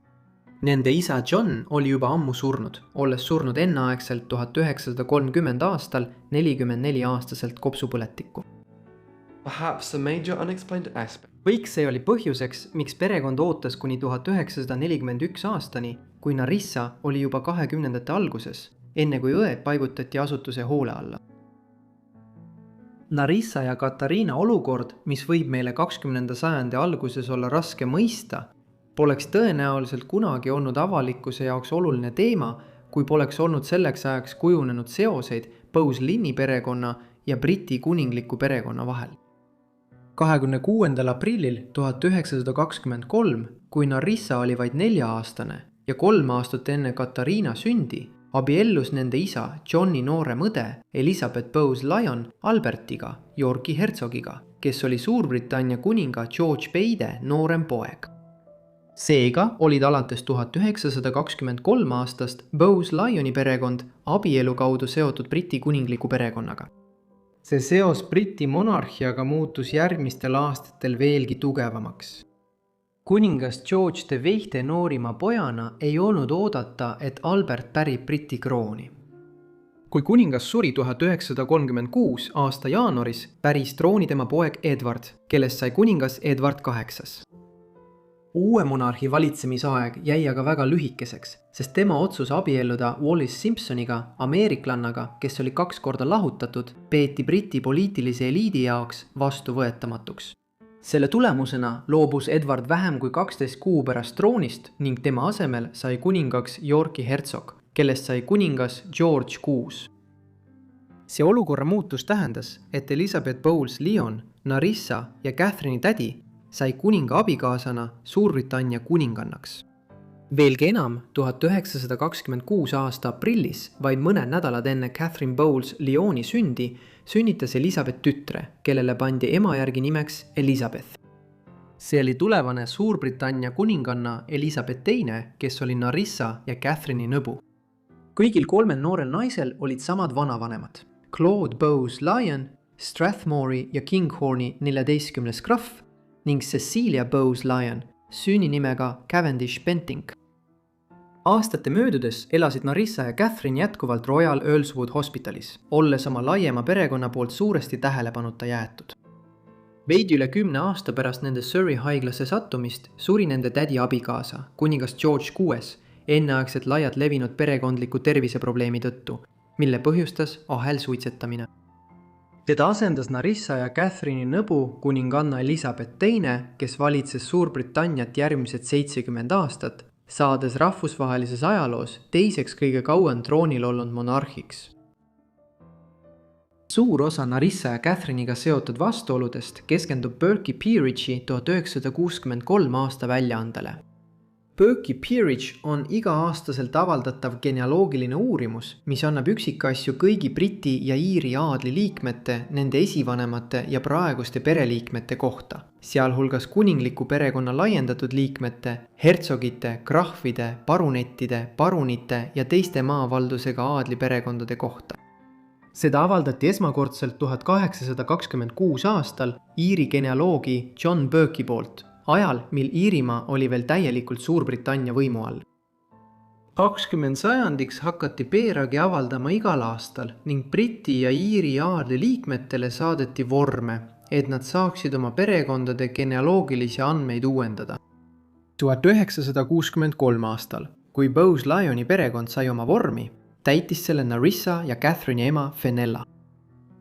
A: Nende isa John oli juba ammu surnud, olles surnud enneaegselt 1930 aastal 44-aastaselt kopsupõletikku.
B: Perhaps a major unexplained aspect.
A: Kõik see oli põhjuseks, miks perekond ootas kuni 1941 aastani, kui Narissa oli juba 20. alguses, enne kui õed paigutati asutuse hoole alla. Narissa ja Katariina olukord, mis võib meile 20. sajandi alguses olla raske mõista, poleks tõenäoliselt kunagi olnud avalikkuse jaoks oluline teema, kui poleks olnud selleks ajaks kujunenud seoseid Bowles-Lynni perekonna ja Briti kuningliku perekonna vahel. 26. aprillil 1923, kui Narissa oli vaid 4-aastane ja 3 aastat enne Katariina sündi, abiellus nende isa Johni noorem õde Elizabeth Bowles-Lyon Albertiga, Yorki hertsogiga, kes oli Suurbritannia kuninga George Beide noorem poeg. Seega olid alates 1923 aastast Bowles-Lyoni perekond abielu kaudu seotud Briti kuningliku perekonnaga. See seos Briti monarhiaga muutus järgmistel aastatel veelgi tugevamaks. Kuningas George de Veite noorima pojana ei olnud oodata, et Albert pärib Briti krooni. Kui kuningas suri 1936 aasta jaanuaris, päris trooni tema poeg Edward, kellest sai kuningas Edward VIII. Uue monarhi valitsemisaeg jäi aga väga lühikeseks, sest tema otsus abielluda Wallis Simpsoniga, ameeriklannaga, kes oli 2 korda lahutatud, peeti Briti poliitilise eliidi jaoks vastuvõetamatuks. Selle tulemusena loobus Edward vähem kui 12 kuu pärast troonist ning tema asemel sai kuningaks Yorki hertsog, kellest sai kuningas George VI. See olukorra muutus tähendas, et Elizabeth Bowles-Lyon, Narissa ja Catherine'i tädi sai kuninga abikaasana Suurbritannia kuningannaks. Veelgi enam, 1926 aasta aprillis, vaid mõned nädalad enne Catherine Bowles-Lyoni sündi, sünnitas Elizabeth tütre, kellele pandi ema järgi nimeks Elizabeth. See oli tulevane Suurbritannia kuninganna Elizabeth II, kes oli Narissa ja Catherine'i nõbu. Kõigil 3 noorel naisel olid samad vanavanemad. Claude Bowles-Lyon, Strathmore ja Kinghorni 14. krahv ning Cecilia Bowles-Lyon, süüninimega Cavendish Bentinck. Aastate möödudes elasid Narissa ja Catherine jätkuvalt Royal Earlswood Hospitalis, olles oma laiema perekonna poolt suuresti tähelepanuta jäetud. Veidi üle 10 aasta pärast nende Surrey haiglasse sattumist suri nende tädi abikaasa, kuningas George VI, enneaegselt laialt levinud perekondliku terviseprobleemi tõttu, mille põhjustas ahelsuitsetamine. Teda asendas Narissa ja Catherine'i nõbu kuninganna Elizabeth II, kes valitses Suurbritanniat järgmised 70 aastat, saades rahvusvahelises ajaloos teiseks kõige kauem troonil olnud monarhiks. Suur osa Narissa ja Catherine'iga seotud vastuoludest keskendub Burke'i Peerage'i 1963 aasta väljaandele. Burke'i Peerage on iga-aastaselt avaldatav genealoogiline uurimus, mis annab üksikasju kõigi Briti ja Iiri aadli liikmete, nende esivanemate ja praeguste pereliikmete kohta, sealhulgas kuningliku perekonna laiendatud liikmete, hertsogite, krahvide, parunettide, parunite ja teiste maavaldusega aadli perekondade kohta. Seda avaldati esmakordselt 1826 aastal Iiri genealoogi John Burke'i poolt, ajal, mil Iirimaa oli veel täielikult Suurbritannia võimu all. 20 sajandiks hakati Peeragi avaldama igal aastal ning Briti ja Iiri aadli liikmetele saadeti vorme, et nad saaksid oma perekondade genealoogilisi andmeid uuendada. 1963 aastal, kui Bowles-Lyoni perekond sai oma vormi, täitis selle Narissa ja Catherine'i ema Fenella.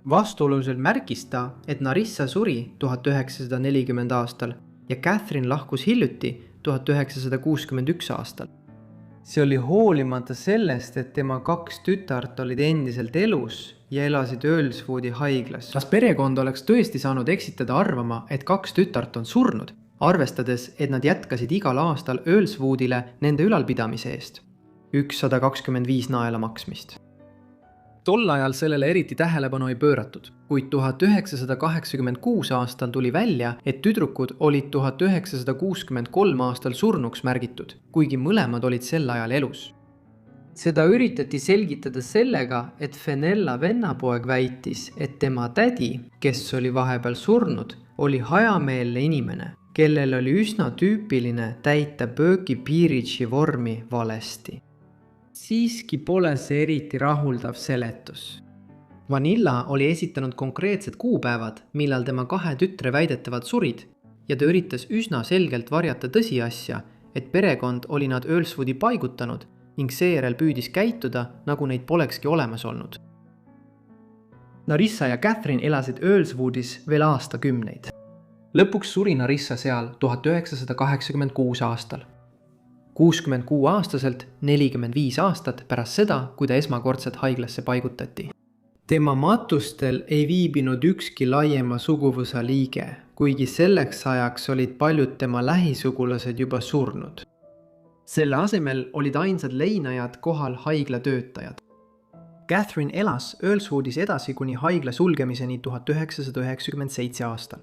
A: Vastuolulisel märkis ta, et Narissa suri 1940 aastal ja Catherine lahkus hiljuti 1961 aastal. See oli hoolimata sellest, et tema 2 tütart olid endiselt elus ja elasid Earlswoodi haiglas. Kas perekond oleks tõesti saanud eksitada arvama, et 2 tütart on surnud, arvestades, et nad jätkasid igal aastal Earlswoodile nende ülalpidamise eest? 125 naela maksmist. Tol ajal sellele eriti tähelepanu ei pööratud, kuid 1986 aastal tuli välja, et tüdrukud olid 1963 aastal surnuks märgitud, kuigi mõlemad olid sel ajal elus. Seda üritati selgitada sellega, et Fenella vennapoeg väitis, et tema tädi, kes oli vahepeal surnud, oli hajameelne inimene, kellel oli üsna tüüpiline täita Burke'i Peerage'i vormi valesti. Siiski pole see eriti rahuldav seletus. Vanilla oli esitanud konkreetsed kuupäevad, millal tema 2 tütre väidetavad surid, ja ta üritas üsna selgelt varjata tõsiasja, et perekond oli nad Earlswoodi paigutanud ning seejärel püüdis käituda, nagu neid polekski olemas olnud. Narissa ja Catherine elasid Earlswoodis veel aastakümneid. Lõpuks suri Narissa seal 1986 aastal. 66-aastaselt 45 aastat pärast seda, kui ta esmakordselt haiglasse paigutati. Tema matustel ei viibinud ükski laiema suguvõsa liige, kuigi selleks ajaks olid paljud tema lähisugulased juba surnud. Selle asemel olid ainsad leinajad kohal haiglatöötajad. Catherine elas Earlswoodis edasi kuni haigla sulgemiseni 1997 aastal.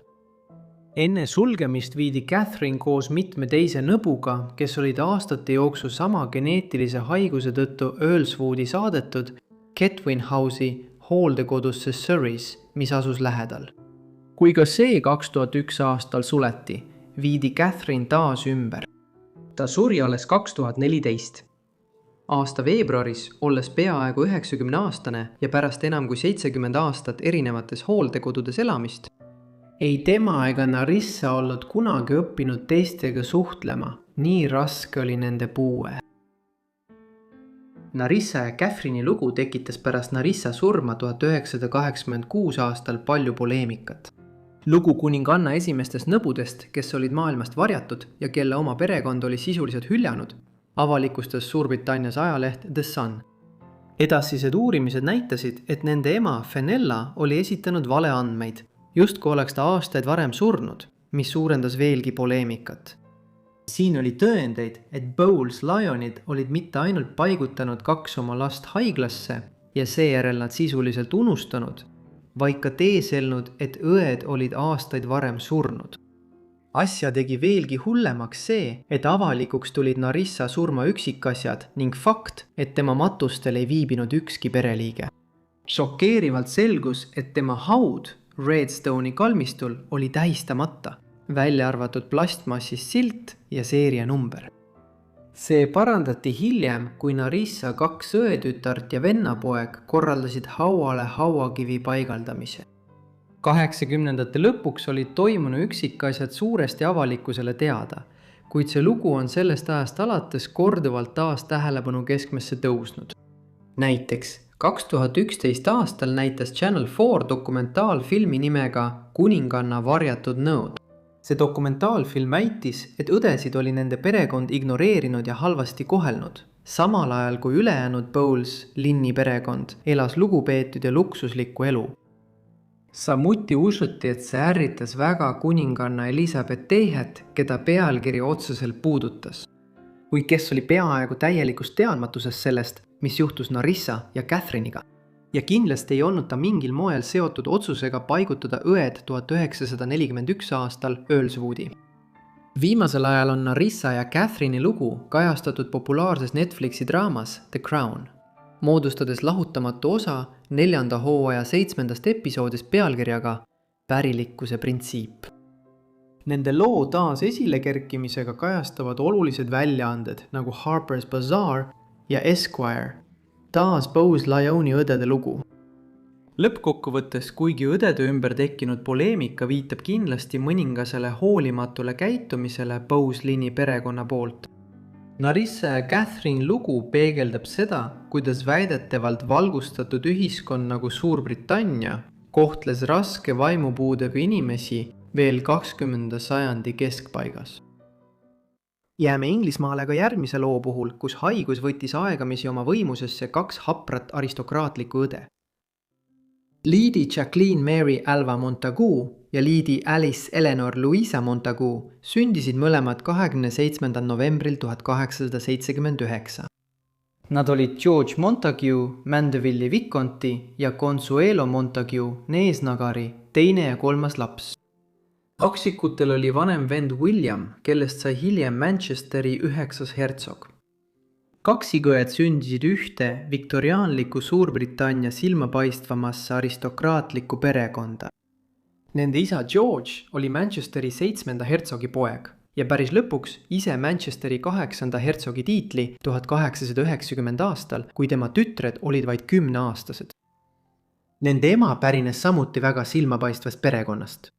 A: Enne sulgemist viidi Catherine koos mitme teise nõbuga, kes olid aastate jooksul sama geneetilise haiguse tõttu Earlswoodi saadetud Ketwin House'i hooldekodusse Surrey's, mis asus lähedal. Kui ka see 2001 aastal suleti, viidi Catherine taas ümber. Ta suri alles 2014. Aasta veebruaris, olles peaaegu 90-aastane ja pärast enam kui 70 aastat erinevates hooldekodudes elamist, ei tema ega Narissa olnud kunagi õppinud teistega suhtlema, nii raske oli nende puue. Narissa ja Catherine'i lugu tekitas pärast Narissa surma 1986 aastal palju poleemikat. Lugu kuninganna esimestest nõbudest, kes olid maailmast varjatud ja kelle oma perekond oli sisuliselt hüljanud, avalikustas Suurbritannias ajaleht The Sun. Edasised uurimised näitasid, et nende ema Fenella oli esitanud valeandmeid, justkui oleks ta aastaid varem surnud, mis suurendas veelgi poleemikat. Siin oli tõendeid, et Bowles Lyonid olid mitte ainult paigutanud 2 oma last haiglasse ja seejärel nad sisuliselt unustanud, vaid ka teeselnud, et õed olid aastaid varem surnud. Asja tegi veelgi hullemaks see, et avalikuks tulid Narissa surma üksikasjad ning fakt, et tema matustel ei viibinud ükski pereliige. Šokeerivalt selgus, et tema haud Redstone'i kalmistul oli tähistamata, välja arvatud plastmassist silt ja seerianumber. See parandati hiljem, kui Narissa 2 õetütart ja vennapoeg korraldasid hauale hauakivi paigaldamise. 80ndate lõpuks olid toimunu üksikasjad suuresti avalikkusele teada, kuid see lugu on sellest ajast alates korduvalt taas tähelepanu keskmesse tõusnud. Näiteks 2011 aastal näitas Channel 4 dokumentaalfilmi nimega Kuninganna varjatud nõud. See dokumentaalfilm väitis, et õdesid oli nende perekond ignoreerinud ja halvasti kohelnud, samal ajal kui ülejäänud Bowles Lynni perekond elas lugupeetud ja luksuslikku elu. Samuti usuti, et see ärritas väga kuninganna Elizabeth teihet, keda pealkiri otseselt puudutas, kuid kes oli peaaegu täielikus teadmatuses sellest, mis juhtus Narissa ja Catherine'iga. Ja kindlasti ei olnud ta mingil moel seotud otsusega paigutada õed 1941 aastal Earlswoodi. Viimasel ajal on Narissa ja Catherine'i lugu kajastatud populaarses Netflixi draamas The Crown, moodustades lahutamatu osa 4. hooaja 7. episoodist pealkirjaga Pärilikkuse printsiip. Nende loo taas esilekerkimisega kajastavad olulised väljaanded nagu Harper's Bazaar ja Esquire, taas Bowles Lyoni õdede lugu. Lõppkokkuvõttes, kuigi õdede ümber tekkinud poleemika viitab kindlasti mõningasele hoolimatule käitumisele Bowles Lynni perekonna poolt. Narissa ja Catherine lugu peegeldab seda, kuidas väidetavalt valgustatud ühiskond nagu Suurbritannia kohtles raske vaimupuudega inimesi veel 20. sajandi keskpaigas. Jääme Inglismaale ka järgmise loo puhul, kus haigus võttis aegamisi oma võimusesse 2 haprat aristokraatlikku õde. Lady Jacqueline Mary Alva Montagu ja Lady Alice Eleanor Louisa Montagu sündisid mõlemad 27. novembril 1879. Nad olid George Montagu, Mandeville'i Visconti ja Consuelo Montagu, Neesnagari, 2. ja 3. laps. Kaksikutel oli vanem vend William, kellest sai hiljem Manchesteri 9. hertsog. Kaksikõed sündisid ühte viktoriaanliku Suurbritannia silmapaistvamasse aristokraatlikku perekonda. Nende isa George oli Manchesteri 7. hertsogi poeg ja päris lõpuks ise Manchesteri 8. hertsogi tiitli 1890 aastal, kui tema tütred olid vaid 10-aastased. Nende ema pärines samuti väga silmapaistvast perekonnast.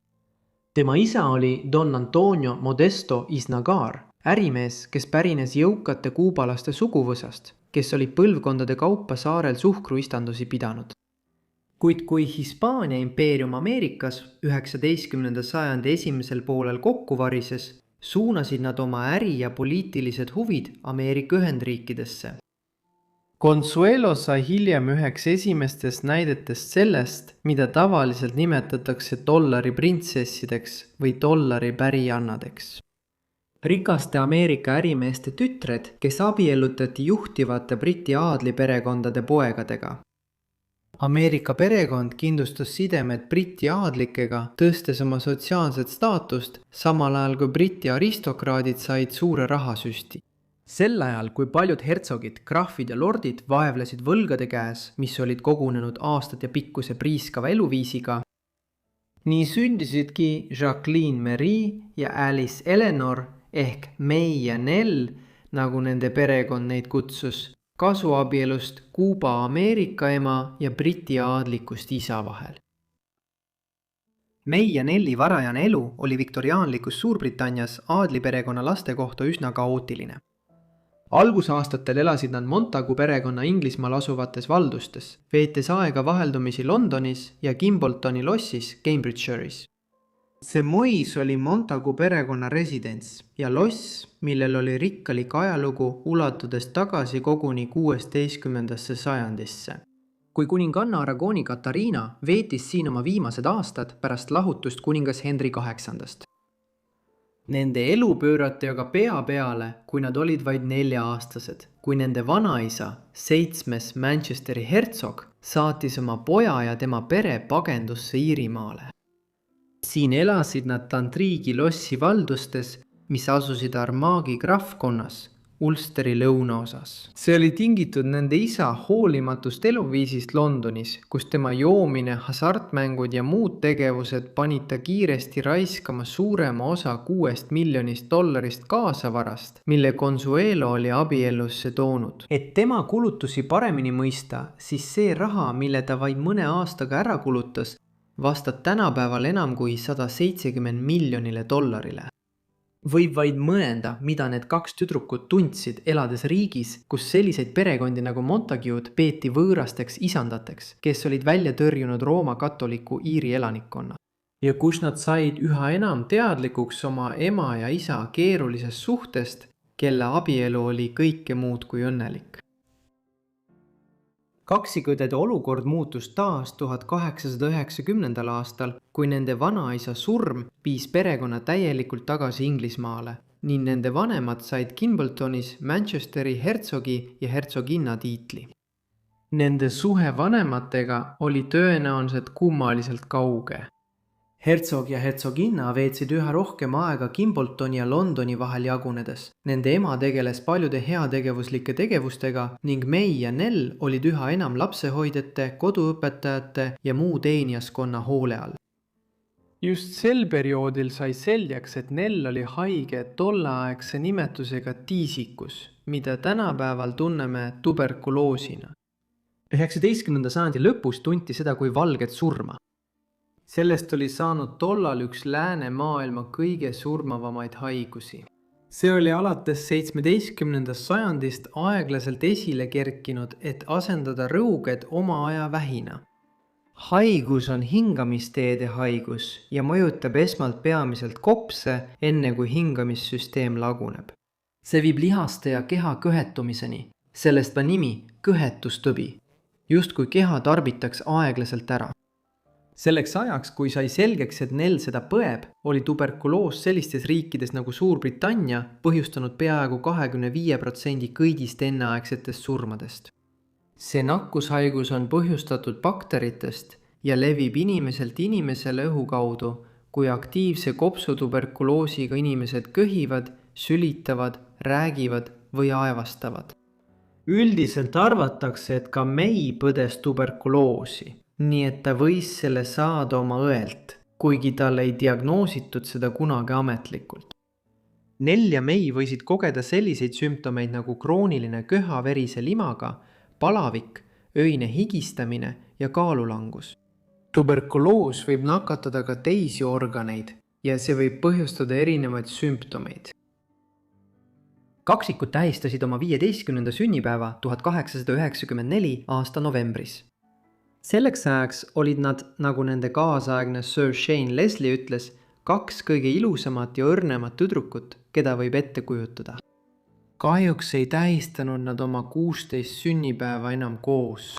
A: Tema isa oli Don Antonio Modesto Isnagar, ärimees, kes pärines jõukate kuubalaste suguvõsast, kes oli põlvkondade kaupa saarel suhkruistandusi pidanud. Kuid kui Hispaania impeerium Ameerikas 19. sajandi esimesel poolel kokku varises, suunasid nad oma äri- ja poliitilised huvid Ameerika Ühendriikidesse. Consuelo sai hiljem üheks esimestest näidetest sellest, mida tavaliselt nimetatakse dollari printsessideks või dollari pärijannadeks. Rikaste Ameerika ärimeeste tütred, kes abiellutati juhtivate Briti aadliperekondade poegadega. Ameerika perekond kindlustas sidemed Briti aadlikega, tõstes oma sotsiaalset staatust, samal ajal kui Briti aristokraadid said suure rahasüsti. Sel ajal, kui paljud hertsogid, krahvid ja lordid vaevlesid võlgade käes, mis olid kogunenud aastate pikkuse priiskava eluviisiga, nii sündisidki Jacqueline Marie ja Alice Eleanor ehk May ja Nell, nagu nende perekond neid kutsus, kasuabielust Kuuba Ameerika ema ja Briti aadlikust isa vahel. May ja Nelli varajane elu oli viktoriaanlikus Suurbritannias aadliperekonna laste kohta üsna kaootiline. Algusaastatel elasid nad Montagu perekonna Inglismaal asuvates valdustes, veetes aega vaheldumisi Londonis ja Kimboltoni lossis Cambridgeshire'is. See mõis oli Montagu perekonna residents ja loss, millel oli rikkalik ajalugu ulatudes tagasi koguni 16. sajandisse. Kui kuninganna Aragooni Katariina veetis siin oma viimased aastad pärast lahutust kuningas Henry VIII. Nende elu pöörati aga pea peale, kui nad olid vaid 4-aastased, kui nende vanaisa, 7. Manchesteri hertsog, saatis oma poja ja tema pere pagendusse Iirimaale. Siin elasid nad Tantriigi lossi valdustes, mis asusid Armaghi grafkonnas, Ulsteri lõunaosas. See oli tingitud nende isa hoolimatust eluviisist Londonis, kus tema joomine, hasartmängud ja muud tegevused panid ta kiiresti raiskama suurema osa $6 miljonist kaasavarast, mille Consuelo oli abiellusse toonud. Et tema kulutusi paremini mõista, siis see raha, mille ta vaid mõne aastaga ära kulutas, vastab tänapäeval enam kui $170 miljonile. Võib vaid mõelda, mida need 2 tüdrukut tundsid, elades riigis, kus selliseid perekondi nagu Montagued peeti võõrasteks isandateks, kes olid välja tõrjunud Rooma katoliku Iiri elanikkonna. Ja kus nad said üha enam teadlikuks oma ema ja isa keerulisest suhtest, kelle abielu oli kõike muud kui õnnelik. Kaksikõdede olukord muutus taas 1890. aastal, kui nende vanaisa surm viis perekonna täielikult tagasi Inglismaale, ning nende vanemad said Kimboltonis Manchesteri hertsogi ja hertsoginna tiitli. Nende suhe vanematega oli tõenäoliselt kummaliselt kauge. Hertsog ja hertsoginna veetsid üha rohkem aega Kimboltoni ja Londoni vahel jagunedes. Nende ema tegeles paljude heategevuslike tegevustega ning May ja Nell olid üha enam lapsehoidjate, koduõpetajate ja muu teenijaskonna hoole all. Just sel perioodil sai selgeks, et Nell oli haige tolleaegse nimetusega tiisikus, mida tänapäeval tunneme tuberkuloosina. 19. sajandi lõpus tunti seda kui valget surma. Sellest oli saanud tollal üks läänemaailma kõige surmavamaid haigusi. See oli alates 17. sajandist aeglaselt esile kerkinud, et asendada rõuged oma aja vähina. Haigus on hingamisteede haigus ja mõjutab esmalt peamiselt kopse, enne kui hingamissüsteem laguneb. See viib lihaste ja keha kõhetumiseni, sellest ka nimi kõhetustõbi, just kui keha tarbitaks aeglaselt ära. Selleks ajaks, kui sai selgeks, et Nell seda põeb, oli tuberkuloos sellistes riikides nagu Suurbritannia põhjustanud peaaegu 25% kõigist enneaegsetest surmadest. See nakkushaigus on põhjustatud bakteritest ja levib inimeselt inimesele õhu kaudu, kui aktiivse kopsutuberkuloosiga inimesed köhivad, sülitavad, räägivad või aevastavad. Üldiselt arvatakse, et ka May põdes tuberkuloosi. Nii et ta võis selle saada oma õelt, kuigi tal ei diagnoositud seda kunagi ametlikult. Nell ja May võisid kogeda selliseid sümptomeid nagu krooniline köha verise limaga, palavik, öine higistamine ja kaalulangus. Tuberkuloos võib nakatada ka teisi organeid ja see võib põhjustada erinevaid sümptomeid. Kaksikud tähistasid oma 15. sünnipäeva 1894 aasta novembris. Selleks ajaks olid nad, nagu nende kaasaegne Sir Shane Leslie ütles, 2 kõige ilusamat ja õrnemat tüdrukut, keda võib ette kujutada. Kahjuks ei tähistanud nad oma 16 sünnipäeva enam koos.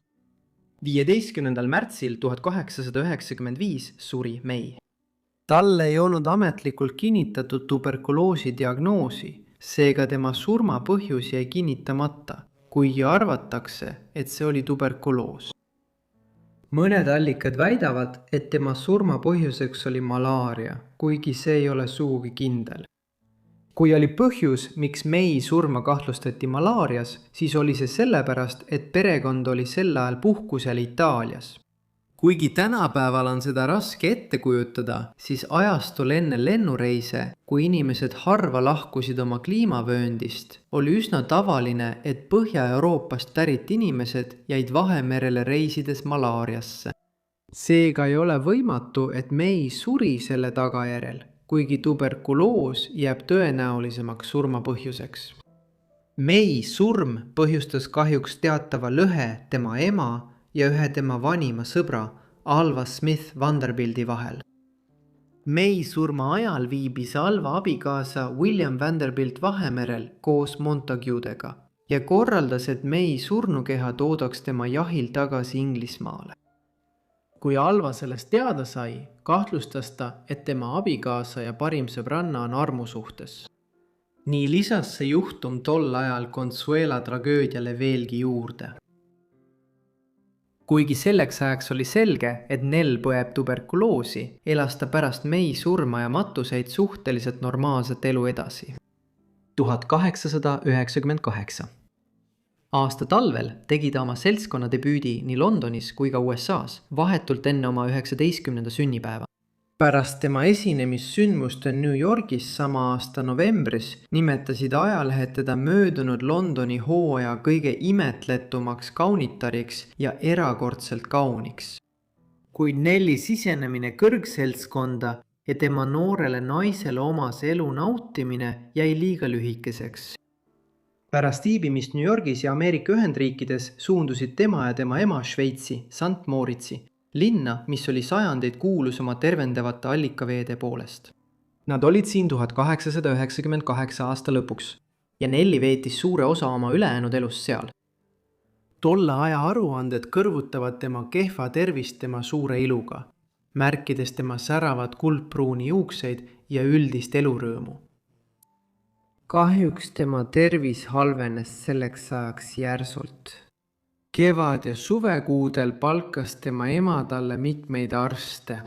A: 15. märtsil 1895 suri May. Tal ei olnud ametlikult kinnitatud tuberkuloosi diagnoosi, seega tema surma põhjus jäi kinnitamata, kuigi arvatakse, et see oli tuberkuloos. Mõned allikad väidavad, et tema surma põhjuseks oli malaaria, kuigi see ei ole sugugi kindel. Kui oli põhjus, miks May surma kahtlustati malaarias, siis oli see sellepärast, et perekond oli sel ajal puhkusel Itaalias. Kuigi tänapäeval on seda raske ette kujutada, siis ajastul enne lennureise, kui inimesed harva lahkusid oma kliimavööndist, oli üsna tavaline, et Põhja-Euroopast pärit inimesed jäid Vahemerele reisides malaariasse. Seega ei ole võimatu, et May suri selle tagajärjel, kuigi tuberkuloos jääb tõenäolisemaks surmapõhjuseks. May surm põhjustas kahjuks teatava lõhe tema ema ja ühe tema vanima sõbra, Alva Smith Vanderbilti vahel. May surma ajal viibis Alva abikaasa William Vanderbilt Vahemerel koos Montaguedega ja korraldas, et May surnukeha toodaks tema jahil tagasi Inglismaale. Kui Alva sellest teada sai, kahtlustas ta, et tema abikaasa ja parim sõbranna on armusuhtes. Nii lisas see juhtum tol ajal Consuela tragöödiale veelgi juurde. Kuigi selleks ajaks oli selge, et Nell põeb tuberkuloosi, elas ta pärast May surma ja matuseid suhteliselt normaalset elu edasi. 1898. Aasta talvel tegi ta oma seltskonna debüüdi nii Londonis kui ka USA's, vahetult enne oma 19. sünnipäeva. Pärast tema esinemissündmuste New Yorgis sama aasta novembris nimetasid ajalehed teda möödunud Londoni hooaja kõige imetletumaks kaunitariks ja erakordselt kauniks. Kuid Nelli sisenemine kõrgseltskonda ja tema noorele naisele omase elu nautimine jäi liiga lühikeseks. Pärast viibimist New Yorgis ja Ameerika Ühendriikides suundusid tema ja tema ema Šveitsi, St. Moritzi, linna, mis oli sajandeid kuulus oma tervendavate allikaveede poolest. Nad olid siin 1898 aasta lõpuks ja Nelli veetis suure osa oma ülejäänud elust seal. Tolle aja aruanded kõrvutavad tema kehva tervist tema suure iluga, märkides tema säravat kuldpruuni juukseid ja üldist elurõõmu. Kahjuks tema tervis halvenes selleks ajaks järsult. Kevad- ja suvekuudel palkas tema ema talle mitmeid arste.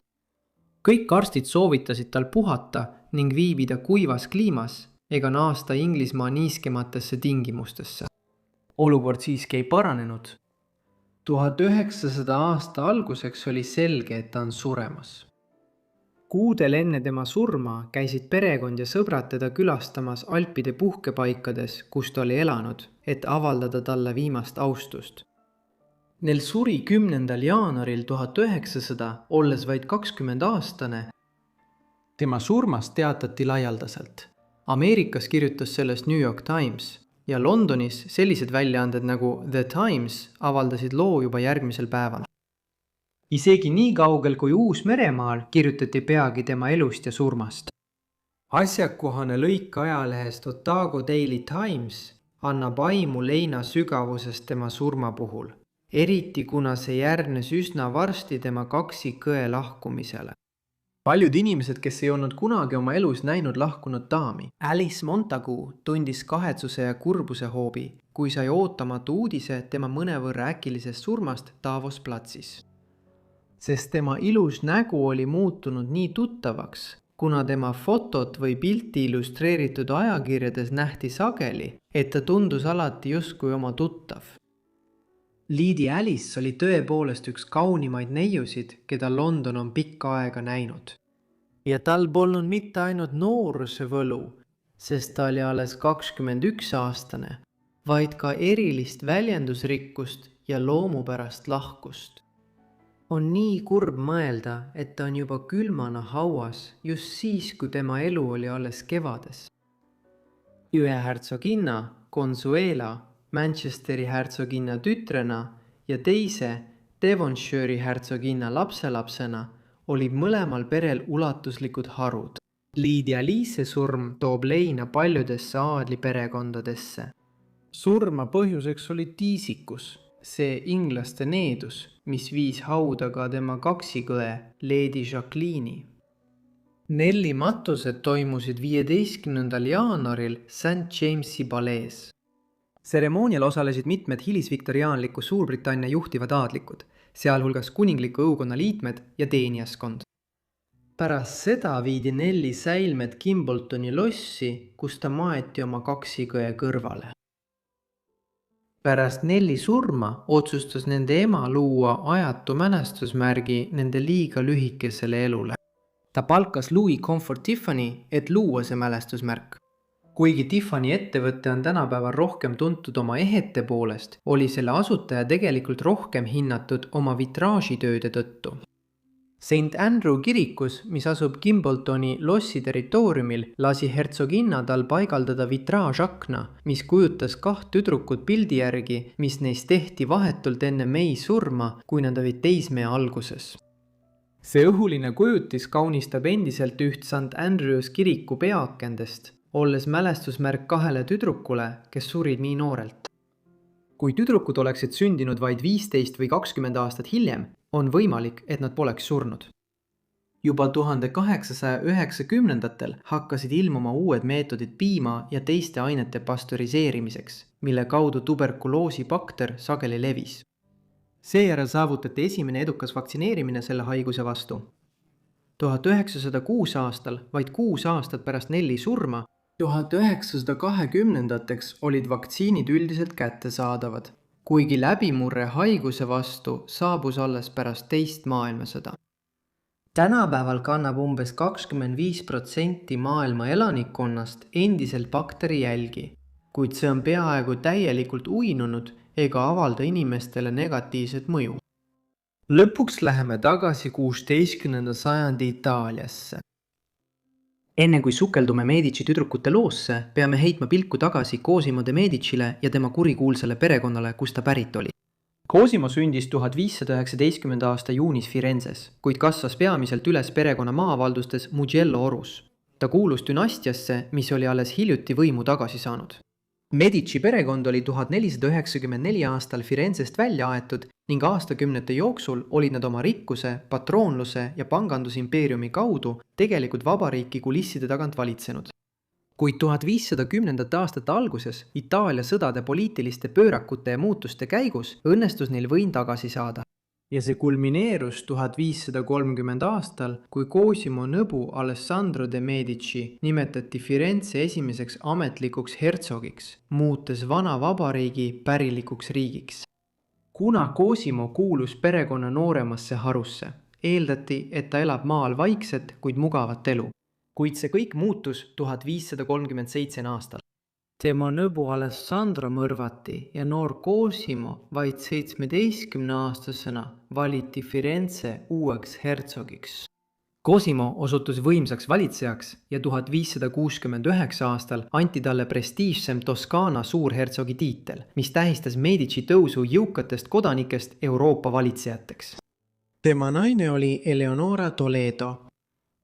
A: Kõik arstid soovitasid tal puhata ning viibida kuivas kliimas ega naasta Inglismaa niiskematesse tingimustesse. Olukord siiski ei paranenud. 1900 aasta alguseks oli selge, et ta on suremas. Kuudel enne tema surma käisid perekond ja sõbrad teda külastamas Alpide puhkepaikades, kus ta oli elanud, et avaldada talle viimast austust. Neil suri 10. jaanuaril 1900, olles vaid 20-aastane. Tema surmast teatati laialdaselt. Ameerikas kirjutas sellest New York Times ja Londonis sellised väljaanded nagu The Times avaldasid loo juba järgmisel päeval. Isegi nii kaugel kui Uus-Meremaal kirjutati peagi tema elust ja surmast. Asjakohane lõik ajalehest Otago Daily Times annab aimu leina sügavusest tema surma puhul, eriti kuna see järgnes üsna varsti tema kaksikõe lahkumisele. Paljud inimesed, kes ei olnud kunagi oma elus näinud lahkunud daami, Alice Montagu tundis kahetsuse ja kurbuse hoobi, kui sai ootamatu uudise tema mõnevõrra äkilisest surmast Davos platsis. Sest tema ilus nägu oli muutunud nii tuttavaks, kuna tema fotot või pilti illustreeritud ajakirjades nähti sageli, et ta tundus alati justkui oma tuttav. Lady Alice oli tõepoolest üks kaunimaid neiusid, keda London on pikka aega näinud. Ja tal polnud mitte ainult nooruse võlu, sest ta oli alles 21-aastane, vaid ka erilist väljendusrikkust ja loomupärast lahkust. On nii kurb mõelda, et ta on juba külmana hauas just siis, kui tema elu oli alles kevades. Ühe hertsoginna, Consuela, Manchesteri hertsoginna tütrena ja teise, Devonshire'i hertsoginna lapselapsena olid mõlemal perel ulatuslikud harud. Lady Alice surm toob leina paljudesse aadliperekondadesse. Surma põhjuseks oli tiisikus, see inglaste needus, mis viis hauda ka tema kaksikõe Lady Jacqueline'i. Nelli matused toimusid 15. jaanuaril St. James'i palees. Tseremoonial osalesid mitmed hilisviktoriaanliku Suurbritannia juhtivad aadlikud, sealhulgas kuningliku õukonna liikmed ja teenijaskond. Pärast seda viidi Nelli säilmed Kimboltoni lossi, kus ta maeti oma kaksikõe kõrvale. Pärast Nelli surma otsustas nende ema luua ajatu mälestusmärgi nende liiga lühikesele elule. Ta palkas Louis Comfort Tiffany, et luua see mälestusmärk. Kuigi Tiffany ettevõte on tänapäeval rohkem tuntud oma ehete poolest, oli selle asutaja tegelikult rohkem hinnatud oma vitraažitööde tõttu. St Andrew kirikus, mis asub Gimbletoni lossi territooriumil, lasi hertsoginna tal paigaldada vitraažakna, mis kujutas 2 tüdrukut pildi järgi, mis neist tehti vahetult enne May surma, kui nad olid teismee alguses. See õhuline kujutis kaunistab endiselt üht St Andrews kiriku peaakendest, olles mälestusmärk 2 tüdrukule, kes surid nii noorelt. Kui tüdrukud oleksid sündinud vaid 15 või 20 aastat hiljem, on võimalik, et nad poleks surnud. Juba 1890-ndatel hakkasid ilmuma uued meetodid piima ja teiste ainete pastöriseerimiseks, mille kaudu tuberkuloosibakter sageli levis. Seejärel saavutati esimene edukas vaktsineerimine selle haiguse vastu. 1906 aastal, vaid 6 aastat pärast Nelli surma, 1920-ndateks olid vaktsiinid üldiselt kättesaadavad, kuigi läbimurre haiguse vastu saabus alles pärast teist maailmasõda. Tänapäeval kannab umbes 25% maailma elanikkonnast endiselt bakteri jälgi, kuid see on peaaegu täielikult uinunud ega avalda inimestele negatiivset mõju. Lõpuks läheme tagasi 16. sajandi Itaaliasse. Enne kui sukeldume Medici tüdrukute loosse, peame heitma pilku tagasi Cosimo de Medicile ja tema kurikuulsale perekonnale, kus ta pärit oli. Cosimo sündis 1519. aasta juunis Firenzes, kuid kasvas peamiselt üles perekonna maavaldustes Mugello orus. Ta kuulus dünastiasse, mis oli alles hiljuti võimu tagasi saanud. Medici perekond oli 1494 aastal Firenzest välja aetud ning aastakümnete jooksul olid nad oma rikkuse, patroonluse ja pangandusimpeeriumi kaudu tegelikult vabariiki kulisside tagant valitsenud. Kuid 1510. aastate alguses Itaalia sõdade poliitiliste pöörakute ja muutuste käigus õnnestus neil võim tagasi saada. Ja see kulmineerus 1530 aastal, kui Cosimo nõbu Alessandro de Medici nimetati Firenze esimeseks ametlikuks hertsogiks, muutes vana vabariigi pärilikuks riigiks. Kuna Cosimo kuulus perekonna nooremasse harusse, eeldati, et ta elab maal vaikset, kuid mugavat elu. Kuid see kõik muutus 1537 aastal. Tema nõbu Alessandro mõrvati ja noor Cosimo vaid 17-aastasena valiti Firenze uueks hertsogiks. Cosimo osutus võimsaks valitsejaks ja 1569 aastal anti talle prestiižsem Toskaana suurhertsogi tiitel, mis tähistas Medici tõusu jõukatest kodanikest Euroopa valitsejateks. Tema naine oli Eleonora Toledo.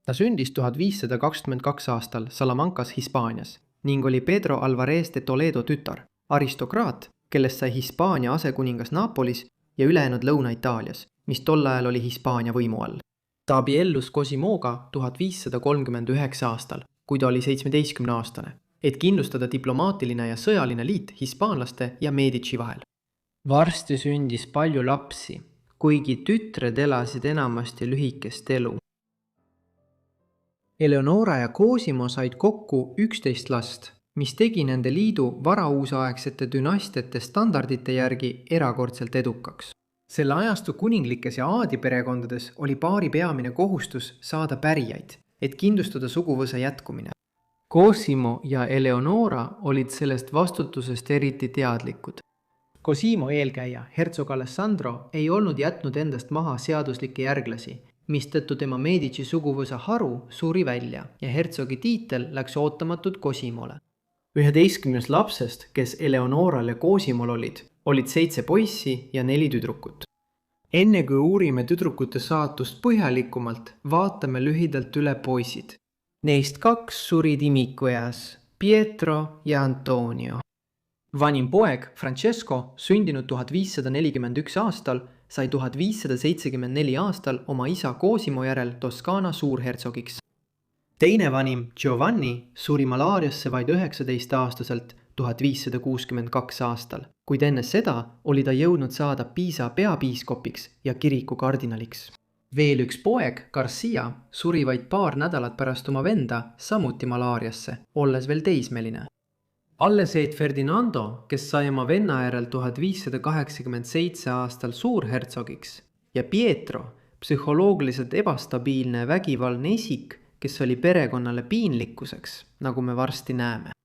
A: Ta sündis 1522 aastal Salamancas, Hispaanias ning oli Pedro Alvarez de Toledo tütar, aristokraat, kellest sai Hispaania asekuningas Napolis ja ülejäänud Lõuna-Itaalias, mis tol ajal oli Hispaania võimu all. Ta abiellus Cosimoga 1539 aastal, kui ta oli 17-aastane, et kindlustada diplomaatiline ja sõjaline liit hispaanlaste ja Medici vahel. Varsti sündis palju lapsi, kuigi tütred elasid enamasti lühikest elu. Eleonora ja Cosimo said kokku 11 last, mis tegi nende liidu varauusaegsete dünastiate standardite järgi erakordselt edukaks. Selle ajastu kuninglikes ja aadiperekondades oli paari peamine kohustus saada pärijaid, et kindlustada suguvõsa jätkumine. Cosimo ja Eleonora olid sellest vastutusest eriti teadlikud. Cosimo eelkäija, hertsog Alessandro, ei olnud jätnud endast maha seaduslikke järglasi, mistõttu tema Medici suguvõsa haru suri välja ja hertsogi tiitel läks ootamatult Cosimole. 11 lapsest, kes Eleonoral ja Cosimol olid 7 poissi ja 4 tüdrukut. Enne kui uurime tüdrukute saatust põhjalikumalt, vaatame lühidalt üle poisid. Neist 2 surid imikueas, Pietro ja Antonio. Vanim poeg, Francesco, sündinud 1541 aastal, sai 1574 aastal oma isa Cosimo järel Toskaana suurhertsogiks. Teine vanim, Giovanni, suri malaariasse vaid 19-aastaselt 1562 aastal, kuid enne seda oli ta jõudnud saada Piisa peapiiskopiks ja kiriku kardinaliks. Veel üks poeg, Garcia, suri vaid paar nädalat pärast oma venda, samuti malaariasse, olles veel teismeline. Alleseed Ferdinando, kes sai oma venna järel 1587 aastal suurhertsogiks, ja Pietro, psühholoogiliselt ebastabiilne ja vägivaldne isik, kes oli perekonnale piinlikkuseks, nagu me varsti näeme.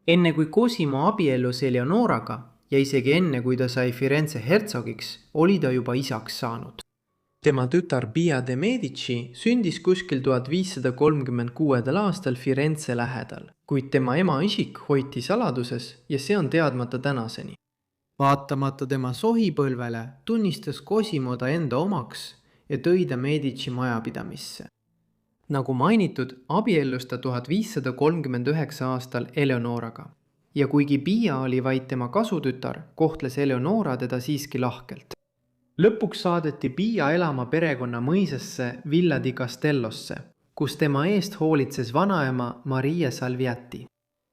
A: Enne kui Cosimo abiellus Eleonoraga ja isegi enne kui ta sai Firenze hertsogiks, oli ta juba isaks saanud. tema tütar Pia de Medici sündis kuskil 1536. aastal Firenze lähedal, kuid tema ema isik hoiti saladuses ja see on teadmata tänaseni. Vaatamata tema sohipõlvele tunnistas Cosimo ta enda omaks ja tõi ta Medici majapidamisse. Nagu mainitud, abiellus ta 1539 aastal Eleonoraga ja kuigi Pia oli vaid tema kasutütar, kohtles Eleonora teda siiski lahkelt. Lõpuks saadeti Pia elama perekonna mõisasse Villa di Castellosse, kus tema eest hoolitses vanaema Maria Salviati.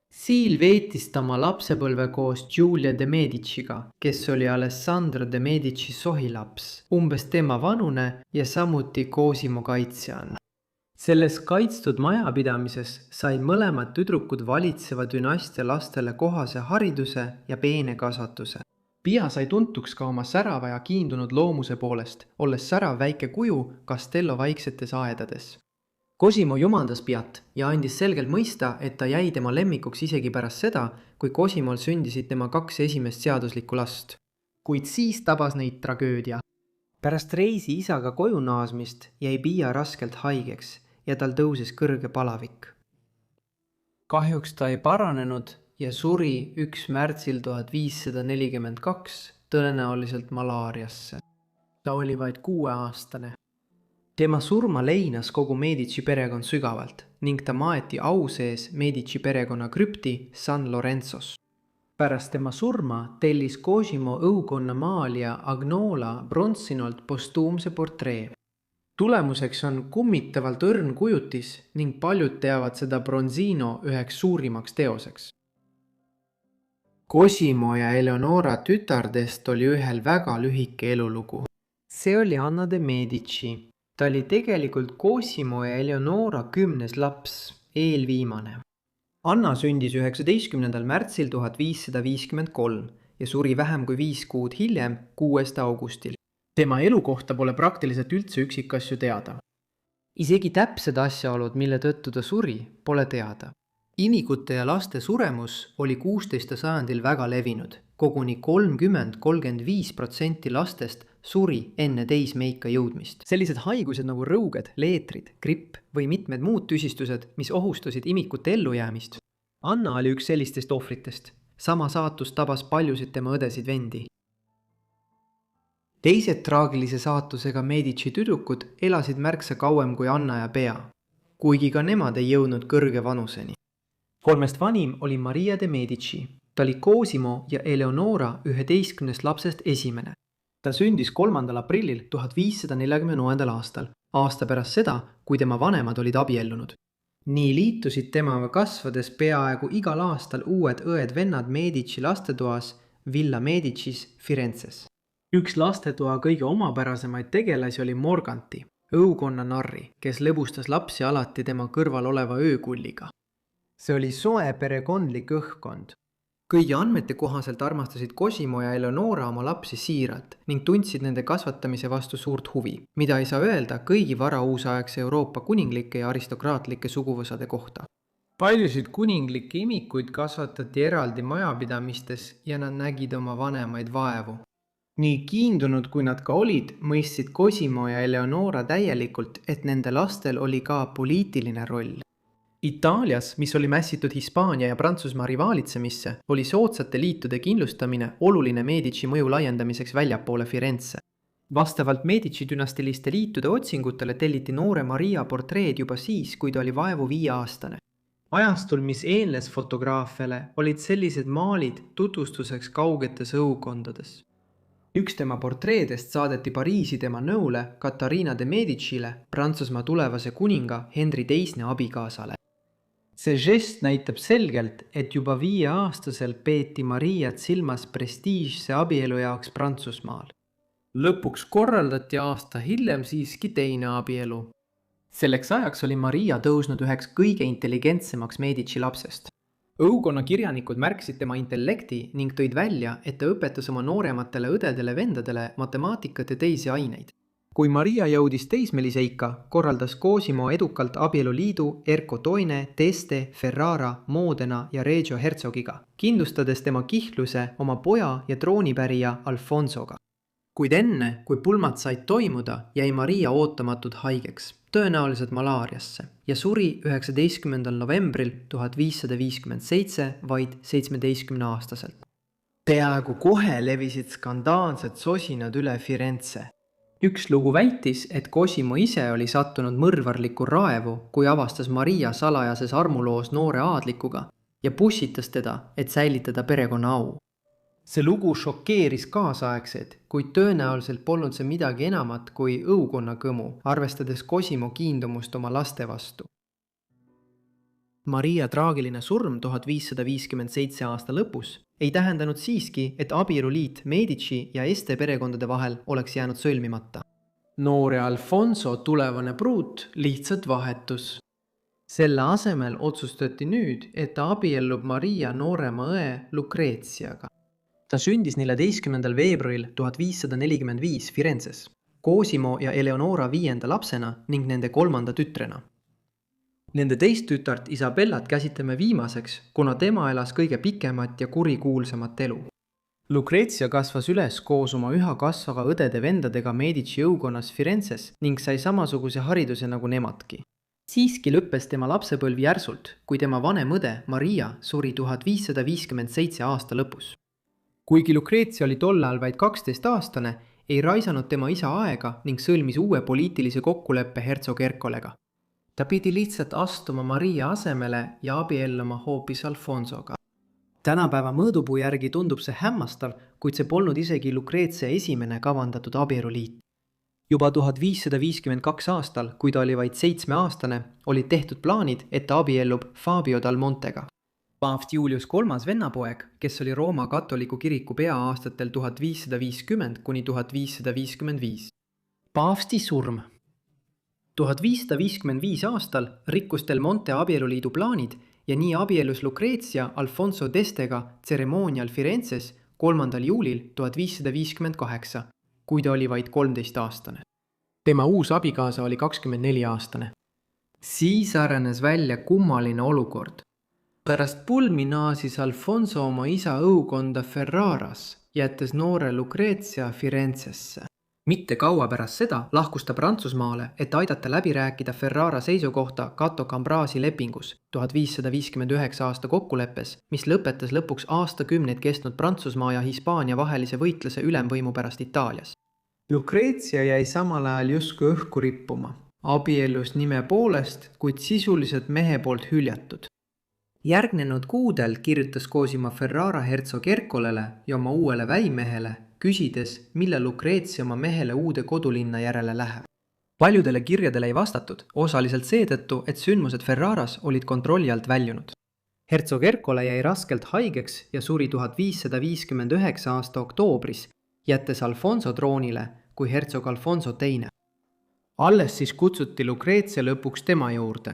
A: Siil veetis ta oma lapsepõlve koos Giulia de Mediciga, kes oli Alessandro de Medici sohilaps, umbes tema vanune ja samuti Cosimo kaitsjana. Selles kaitstud majapidamises said mõlemad tüdrukud valitseva dünastia lastele kohase hariduse ja peene kasvatuse. Pia sai tuntuks ka oma särava ja kiindunud loomuse poolest, olles särav väike kuju Castello vaiksetes aedades. Cosimo jumaldas Piat ja andis selgelt mõista, et ta jäi tema lemmikuks isegi pärast seda, kui Cosimol sündisid tema 2 esimest seaduslikku last. Kuid siis tabas neid tragöödia. Pärast reisi isaga koju naasmist jäi Pia raskelt haigeks ja tal tõusis kõrge palavik. Kahjuks ta ei paranenud ja suri 1. märtsil 1542 tõenäoliselt malaariasse. Ta oli vaid 6-aastane. Tema surma leinas kogu Medici perekond sügavalt ning ta maeti au sees Medici perekonna krüpti San Lorenzos. Pärast tema surma tellis Cosimo õukonna maalija Agnola Bronzinolt postuumse portree. Tulemuseks on kummitavalt õrn kujutis ning paljud teavad seda Bronzino üheks suurimaks teoseks. Cosimo ja Eleonora tütardest oli ühel väga lühike elulugu. See oli Anna de Medici. Ta oli tegelikult Cosimo ja Eleonora 10. laps, eelviimane. Anna sündis 19. märtsil 1553 ja suri vähem kui 5 kuud hiljem, 6. augustil. Tema elu kohta pole praktiliselt üldse üksikasju teada. Isegi täpsed asjaolud, mille tõttu ta suri, pole teada. Imikute ja laste suremus oli 16. sajandil väga levinud. Koguni 30–35% lastest suri enne teismeika jõudmist. Sellised haigused nagu rõuged, leetrid, gripp või mitmed muud tüsistused, mis ohustasid imikute ellujäämist. Anna oli üks sellistest ohvritest. Sama saatus tabas paljusid tema õdesid vendi. Teised traagilise saatusega Medici tüdrukud elasid märksa kauem kui Anna ja Pea, kuigi ka nemad ei jõudnud kõrge vanuseni. 3 vanim oli Maria de Medici. Ta oli Cosimo ja Eleonora 11 lapsest esimene. Ta sündis 3. aprillil 1546. aastal, aasta pärast seda, kui tema vanemad olid abiellunud. Nii liitusid temaga kasvades peaaegu igal aastal uued õed-vennad Medici lastetoas Villa Medicis Firenzes. Üks lastetoa kõige omapärasemaid tegelasi oli Morganti, õukonna narri, kes lõbustas lapsi alati tema kõrval oleva öökulliga. See oli soe perekondlik õhkkond. Kõigi andmete kohaselt armastasid Cosimo ja Eleonora oma lapsi siiralt ning tundsid nende kasvatamise vastu suurt huvi, mida ei saa öelda kõigi varauusaegse Euroopa kuninglike ja aristokraatlike suguvõsade kohta. Paljusid kuninglikke imikuid kasvatati eraldi majapidamistes ja nad nägid oma vanemaid vaevu. Nii kiindunud kui nad ka olid, mõistsid Cosimo ja Eleonora täielikult, et nende lastel oli ka poliitiline roll. Itaalias, mis oli mässitud Hispaania ja Prantsusmaa rivalitsemisse, oli soodsate liitude kindlustamine oluline Medici mõju laiendamiseks väljapoole Firenze. Vastavalt Medici dünastiliste liitude otsingutele telliti noore Maria portreed juba siis, kui ta oli vaevu 5-aastane. Ajastul, mis eelnes fotograafiale, olid sellised maalid tutvustuseks kaugetes õukondades. Üks tema portreedest saadeti Pariisi tema nõule Katariina de Medicile, Prantsusmaa tulevase kuninga Henri II abikaasale. See žest näitab selgelt, et juba 5-aastasel peeti Mariat silmas prestiižse abielu jaoks Prantsusmaal. Lõpuks korraldati aasta hiljem siiski teine abielu. Selleks ajaks oli Maria tõusnud üheks kõige intelligentsemaks Medici lapsest. Õukonna kirjanikud märkisid tema intellekti ning tõid välja, et ta õpetas oma noorematele õdedele-vendadele matemaatikat ja teisi aineid. Kui Maria jõudis teismelise ikka, korraldas Cosimo edukalt abieluliidu Erco Toine, Teste, Ferrara, Modena ja Reggio hertsogiga, kindlustades tema kihluse oma poja ja troonipärija Alfonsoga. Kuid enne, kui pulmad said toimuda, jäi Maria ootamatult haigeks, tõenäoliselt malaariasse, ja suri 19. novembril 1557 vaid 17-aastaselt. Peaaegu kohe levisid skandaalsed sosinad üle Firenze. Üks lugu väitis, et Cosimo ise oli sattunud mõrvarlikku raevu, kui avastas Maria salajases armuloos noore aadlikuga ja pussitas teda, et säilitada perekonna au. See lugu šokeeris kaasaegseid, kuid tõenäoliselt polnud see midagi enamat kui õukonna kõmu, arvestades Cosimo kiindumust oma laste vastu. Maria traagiline surm 1557 aasta lõpus ei tähendanud siiski, et abieluliit Medici ja Este perekondade vahel oleks jäänud sõlmimata. Noore Alfonso tulevane pruut lihtsalt vahetus. Selle asemel otsustati nüüd, et ta abiellub Maria noorema õe Lucreziaga. Ta sündis 14. veebruaril 1545 Firenzes, Cosimo ja Eleonora 5. lapsena ning nende 3. tütrena. Nende teist tütart Isabellat käsitleme viimaseks, kuna tema elas kõige pikemat ja kurikuulsamat elu. Lucrezia kasvas üles koos oma üha kasvava õdede-vendadega Medici õukonnas Firenzes ning sai samasuguse hariduse nagu nemadki. Siiski lõppes tema lapsepõlv järsult, kui tema vanem õde Maria suri 1557 aasta lõpus. Kuigi Lucrezia oli tollal vaid 12-aastane, ei raisanud tema isa aega ning sõlmis uue poliitilise kokkuleppe hertsog Ercolega. Ta pidi lihtsalt astuma Maria asemele ja abielluma hoopis Alfonsoga. Tänapäeva mõõdupuu järgi tundub see hämmastav, kuid see polnud isegi Lucrezia esimene kavandatud abieluliit. Juba 1552 aastal, kui ta oli vaid 7-aastane, olid tehtud plaanid, et ta abiellub Fabio dal Montega. Paavst Julius III vennapoeg, kes oli Rooma katoliku kiriku pea aastatel 1550 kuni 1555. Paavsti surm. 1555 aastal rikkus del Monte abieluliidu plaanid ja nii abiellus Lucrezia Alfonso d'Estega tseremoonial Firenzes 3. juulil 1558, kui ta oli vaid 13-aastane. Tema uus abikaasa oli 24-aastane. Siis arenes välja kummaline olukord. Pärast pulmi naasis Alfonso oma isa õukonda Ferraras, jättes noore Lucrezia Firenzesse. Mitte kaua pärast seda lahkus ta Prantsusmaale, et aidata läbi rääkida Ferrara seisukohta Cato Cambrasi lepingus 1559 aasta kokkuleppes, mis lõpetas lõpuks aastakümneid kestnud Prantsusmaa ja Hispaania vahelise võitluse ülemvõimu pärast Itaalias. Lucrezia jäi samal ajal justkui õhku rippuma, abiellus nime poolest, kuid sisuliselt mehe poolt hüljatud. Järgnenud kuudel kirjutas Cosimo Ferrara hertsog Ercolele ja oma uuele väimehele, küsides, mille Lucrezia oma mehele uude kodulinna järele läheb. Paljudele kirjadele ei vastatud, osaliselt seetõttu, et sündmused Ferraras olid kontrolli alt väljunud. Hertsog Ercole jäi raskelt haigeks ja suri 1559 aasta oktoobris, jättes Alfonso troonile kui hertsog Alfonso II. Alles siis kutsuti Lucrezia lõpuks tema juurde.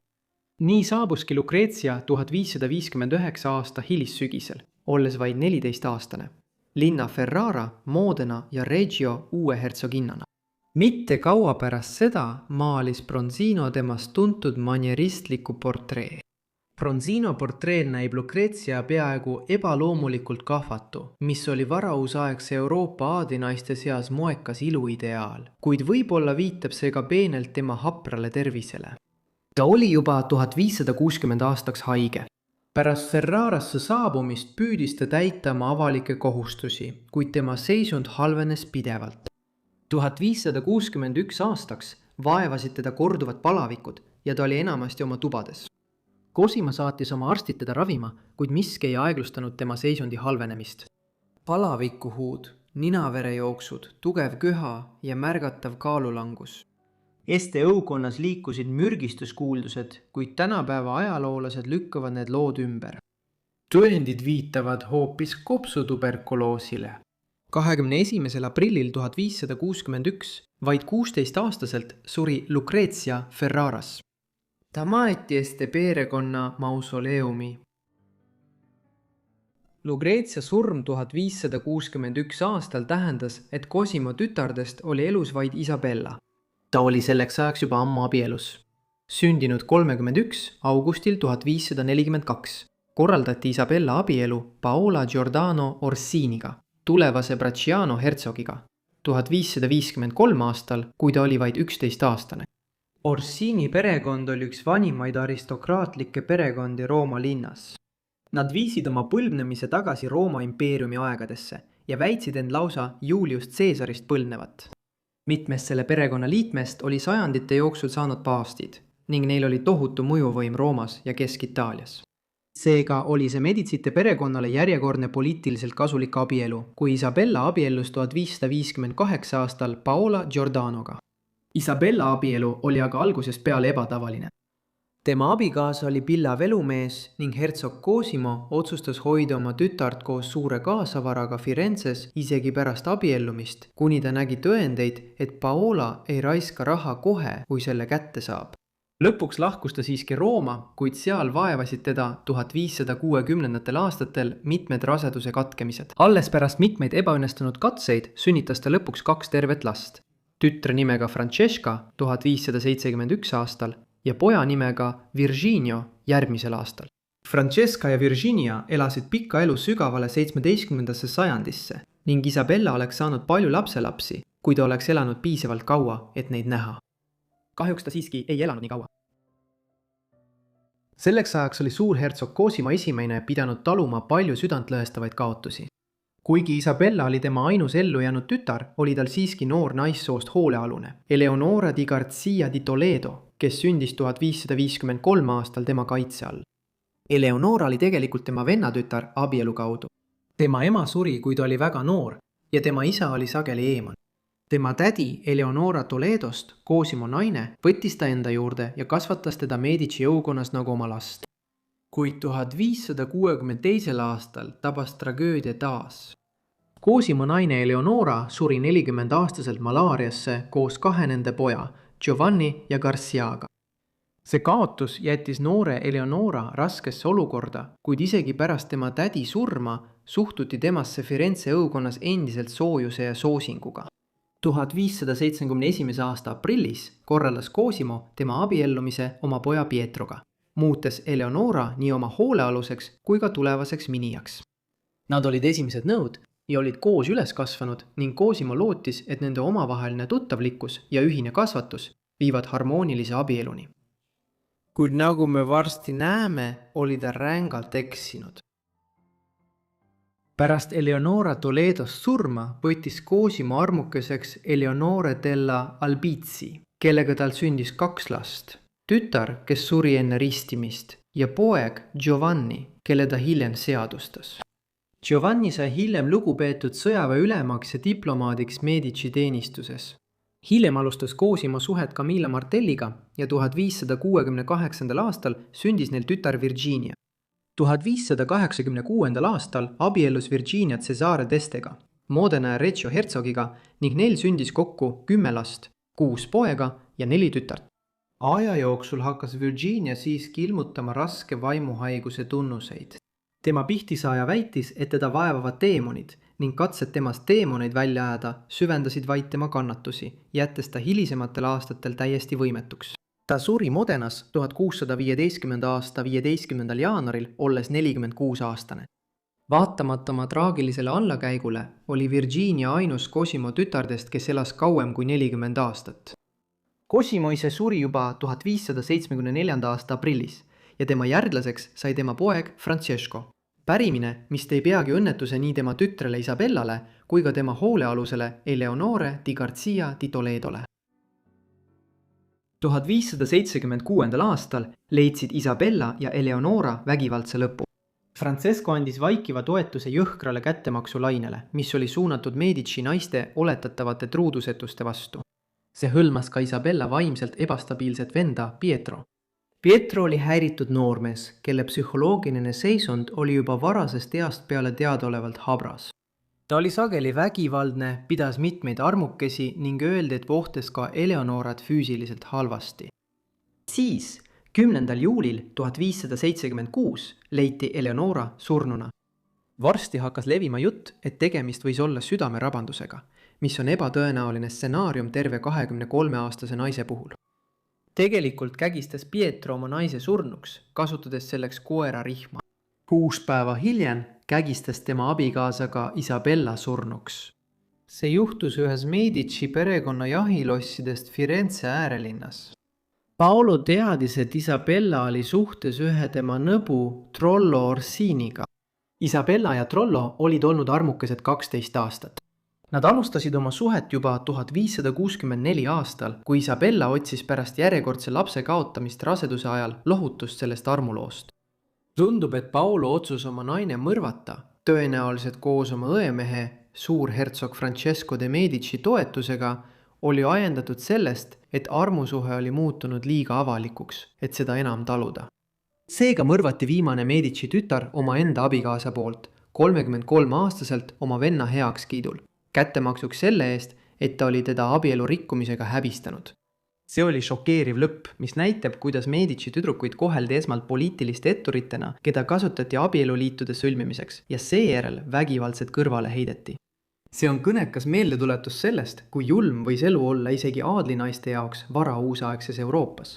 A: Nii saabuski Lucrezia 1559 aasta hilissügisel, olles vaid 14-aastane. Linna Ferrara, Modena ja Reggio uue hertsoginnana. Mitte kaua pärast seda maalis Bronzino temast tuntud manieristliku portree. Bronzino portreel näib Lucrezia peaaegu ebaloomulikult kahvatu, mis oli varausaegse Euroopa aadinaiste seas moekas iluideaal, kuid võib-olla viitab see ka peenelt tema haprale tervisele. Ta oli juba 1560 aastaks haige. Pärast Ferrarasse saabumist püüdis ta täita oma avalikke kohustusi, kuid tema seisund halvenes pidevalt. 1561 aastaks vaevasid teda korduvad palavikud ja ta oli enamasti oma tubades. Cosimo saatis oma arstid teda ravima, kuid miski ei aeglustanud tema seisundi halvenemist. Palavikuhuud, ninaverejooksud, tugev köha ja märgatav kaalulangus. Este õukonnas liikusid mürgistuskuuldused, kuid tänapäeva ajaloolased lükkavad need lood ümber. Tõendid viitavad hoopis kopsutuberkuloosile. 21. aprillil 1561 vaid 16-aastaselt suri Lucrezia Ferraras. Ta maeti Este perekonna mausoleumi. Lucrezia surm 1561 aastal tähendas, et Cosimo tütardest oli elus vaid Isabella. Ta oli selleks ajaks juba ammu abielus. Sündinud 31. augustil 1542 korraldati Isabella abielu Paola Giordano Orsiniga, tulevase Bracciano hertsogiga. 1553 aastal, kui ta oli vaid 11-aastane. Orsini perekond oli üks vanimaid aristokraatlikke perekondi Rooma linnas. Nad viisid oma põlvnemise tagasi Rooma impeeriumi aegadesse ja väitsid end lausa Julius Caesarist põlvnevat. Mitmest selle perekonna liikmest oli sajandite jooksul saanud paavstid ning neil oli tohutu mõjuvõim Roomas ja Kesk-Itaalias. Seega oli see Medicite perekonnale järjekordne poliitiliselt kasulik abielu, kui Isabella abiellus 1558 aastal Paola Giordanoga. Isabella abielu oli aga algusest peale ebatavaline. Tema abikaasa oli Pilla velumees ning hertsog Cosimo otsustas hoida oma tütart koos suure kaasavaraga Firenzes isegi pärast abiellumist, kuni ta nägi tõendeid, et Paola ei raiska raha kohe, kui selle kätte saab. Lõpuks lahkus ta siiski Rooma, kuid seal vaevasid teda 1560. aastatel mitmed raseduse katkemised. Alles pärast mitmeid ebaõnnestunud katseid sünnitas ta lõpuks 2 tervet last. Tütre nimega Francesca 1571 aastal ja poja nimega Virginio järgmisel aastal. Francesca ja Virginia elasid pikka elu sügavale 17. sajandisse ning Isabella oleks saanud palju lapselapsi, kui ta oleks elanud piisavalt kaua, et neid näha. Kahjuks ta siiski ei elanud nii kaua. Selleks ajaks oli suurhertsog Cosimo I pidanud taluma palju südantlõhestavaid kaotusi. Kuigi Isabella oli tema ainus ellu jäänud tütar, oli tal siiski noor naissoost hoolealune, Eleonora di Garcia di Toledo, kes sündis 1553 aastal tema kaitse all. Eleonora oli tegelikult tema vennatütar abielu kaudu. Tema ema suri, kui ta oli väga noor ja tema isa oli sageli eemal. Tema tädi Eleonora Toledost, Cosimo naine, võttis ta enda juurde ja kasvatas teda Medici jõukonnas nagu oma last. Kuid 1562 aastal tabas tragöödia taas. Cosimo naine Eleonora suri 40-aastaselt malaariasse koos 2 nende poja, Giovanni ja Garciaga. See kaotus jättis noore Eleonora raskesse olukorda, kuid isegi pärast tema tädi surma suhtuti temasse Firenze õukonnas endiselt soojuse ja soosinguga. 1571. aasta aprillis korraldas Cosimo tema abiellumise oma poja Pietroga, muutes Eleonora nii oma hoolealuseks kui ka tulevaseks minijaks. Nad olid esimesed nõud ja olid koos üles kasvanud ning Cosimo lootis, et nende omavaheline tuttavlikkus ja ühine kasvatus viivad harmoonilise abieluni. Kuid nagu me varsti näeme, oli ta rängalt eksinud. Pärast Eleonora Toledost surma võttis Cosimo armukeseks Eleonore della Albizzi, kellega tal sündis 2 last. Tütar, kes suri enne ristimist ja poeg Giovanni, kelle ta hiljem seadustas. Giovanni sai hiljem lugupeetud sõjaväe ülemaks ja diplomaadiks Medici teenistuses. Hiljem alustas Cosimo suhet Camilla Martelliga ja 1568. aastal sündis neil tütar Virginia. 1586. aastal abiellus Virginia Cesare d'Estega, Modena ja Reggio hertsogiga ning neil sündis kokku 10 last, 6 poega ja 4 tütart. Aja jooksul hakkas Virginia siiski ilmutama raske vaimuhaiguse tunnuseid. Tema pihtisaaja väitis, et teda vaevavad teemonid ning katsed temast teemoneid välja ajada süvendasid vaid tema kannatusi, jättes ta hilisematel aastatel täiesti võimetuks. Ta suri Modenas 1615. aasta 15. jaanuaril, olles 46 aastane. Vaatamata oma traagilisele allakäigule oli Virginia ainus Cosimo tütardest, kes elas kauem kui 40 aastat. Cosimo ise suri juba 1574. aasta aprillis ja tema järglaseks sai tema poeg Francesco. Pärimine, mis tõi peagi õnnetuse nii tema tütrele Isabellale kui ka tema hoolealusele Eleonore di Garcia di Toledole. 1576. aastal leidsid Isabella ja Eleonora vägivaldse lõpu. Francesco andis vaikiva toetuse jõhkrale kättemaksulainele, mis oli suunatud Medici naiste oletatavate truudusetuste vastu. See hõlmas ka Isabella vaimselt ebastabiilset venda Pietro. Pietro oli häiritud noormees, kelle psühholoogiline seisund oli juba varasest east peale teadaolevalt habras. Ta oli sageli vägivaldne, pidas mitmeid armukesi ning öeldi, et vohtes ka Eleonorat füüsiliselt halvasti. Siis, 10. juulil 1576 leiti Eleonora surnuna. Varsti hakkas levima jutt, et tegemist võis olla südamerabandusega, mis on ebatõenäoline stsenaarium terve 23-aastase naise puhul. Tegelikult kägistas Pietro oma naise surnuks, kasutades selleks koerarihma. 6 päeva hiljem kägistas tema abikaasaga Isabella surnuks. see juhtus ühes Medici perekonna jahilossidest Firenze äärelinnas. Paolo teadis, et Isabella oli suhtes ühe tema nõbu Trollo Orsiniga. Isabella ja Trollo olid olnud armukesed 12 aastat. Nad alustasid oma suhet juba 1564 aastal, kui Isabella otsis pärast järjekordse lapse kaotamist raseduse ajal lohutust sellest armuloost. Tundub, et Paolo otsus oma naine mõrvata, tõenäoliselt koos oma õemehe, suurhertsog Francesco de Medici toetusega, oli ajendatud sellest, et armusuhe oli muutunud liiga avalikuks, et seda enam taluda. Seega mõrvati viimane Medici tütar oma enda abikaasa poolt, 33-aastaselt oma venna heakskiidul, kättemaksuks selle eest, et ta oli teda abielu rikkumisega häbistanud. See oli šokeeriv lõpp, mis näitab, kuidas Medici tüdrukuid koheldi esmalt poliitiliste etturitena, keda kasutati abieluliitude sõlmimiseks ja seejärel vägivaldselt kõrvale heideti. See on kõnekas meeldetuletus sellest, kui julm võis elu olla isegi aadlinaiste jaoks varauusaegses Euroopas.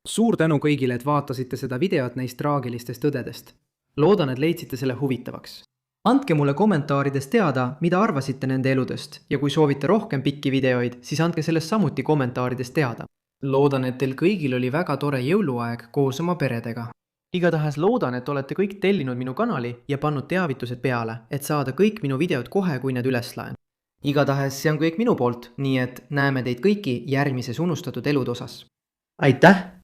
A: Suur tänu kõigile, et vaatasite seda videot neist traagilistest tõdedest. Loodan, et leidsite selle huvitavaks. Andke mulle kommentaarides teada, mida arvasite nende eludest ja kui soovite rohkem pikki videoid, siis andke sellest samuti kommentaarides teada. Loodan, et teil kõigil oli väga tore jõuluaeg koos oma peredega. Igatahes loodan, et olete kõik tellinud minu kanali ja pannud teavitused peale, et saada kõik minu videod kohe, kui need üles laen. Igatahes see on kõik minu poolt, nii et näeme teid kõiki järgmises unustatud elude osas. Aitäh!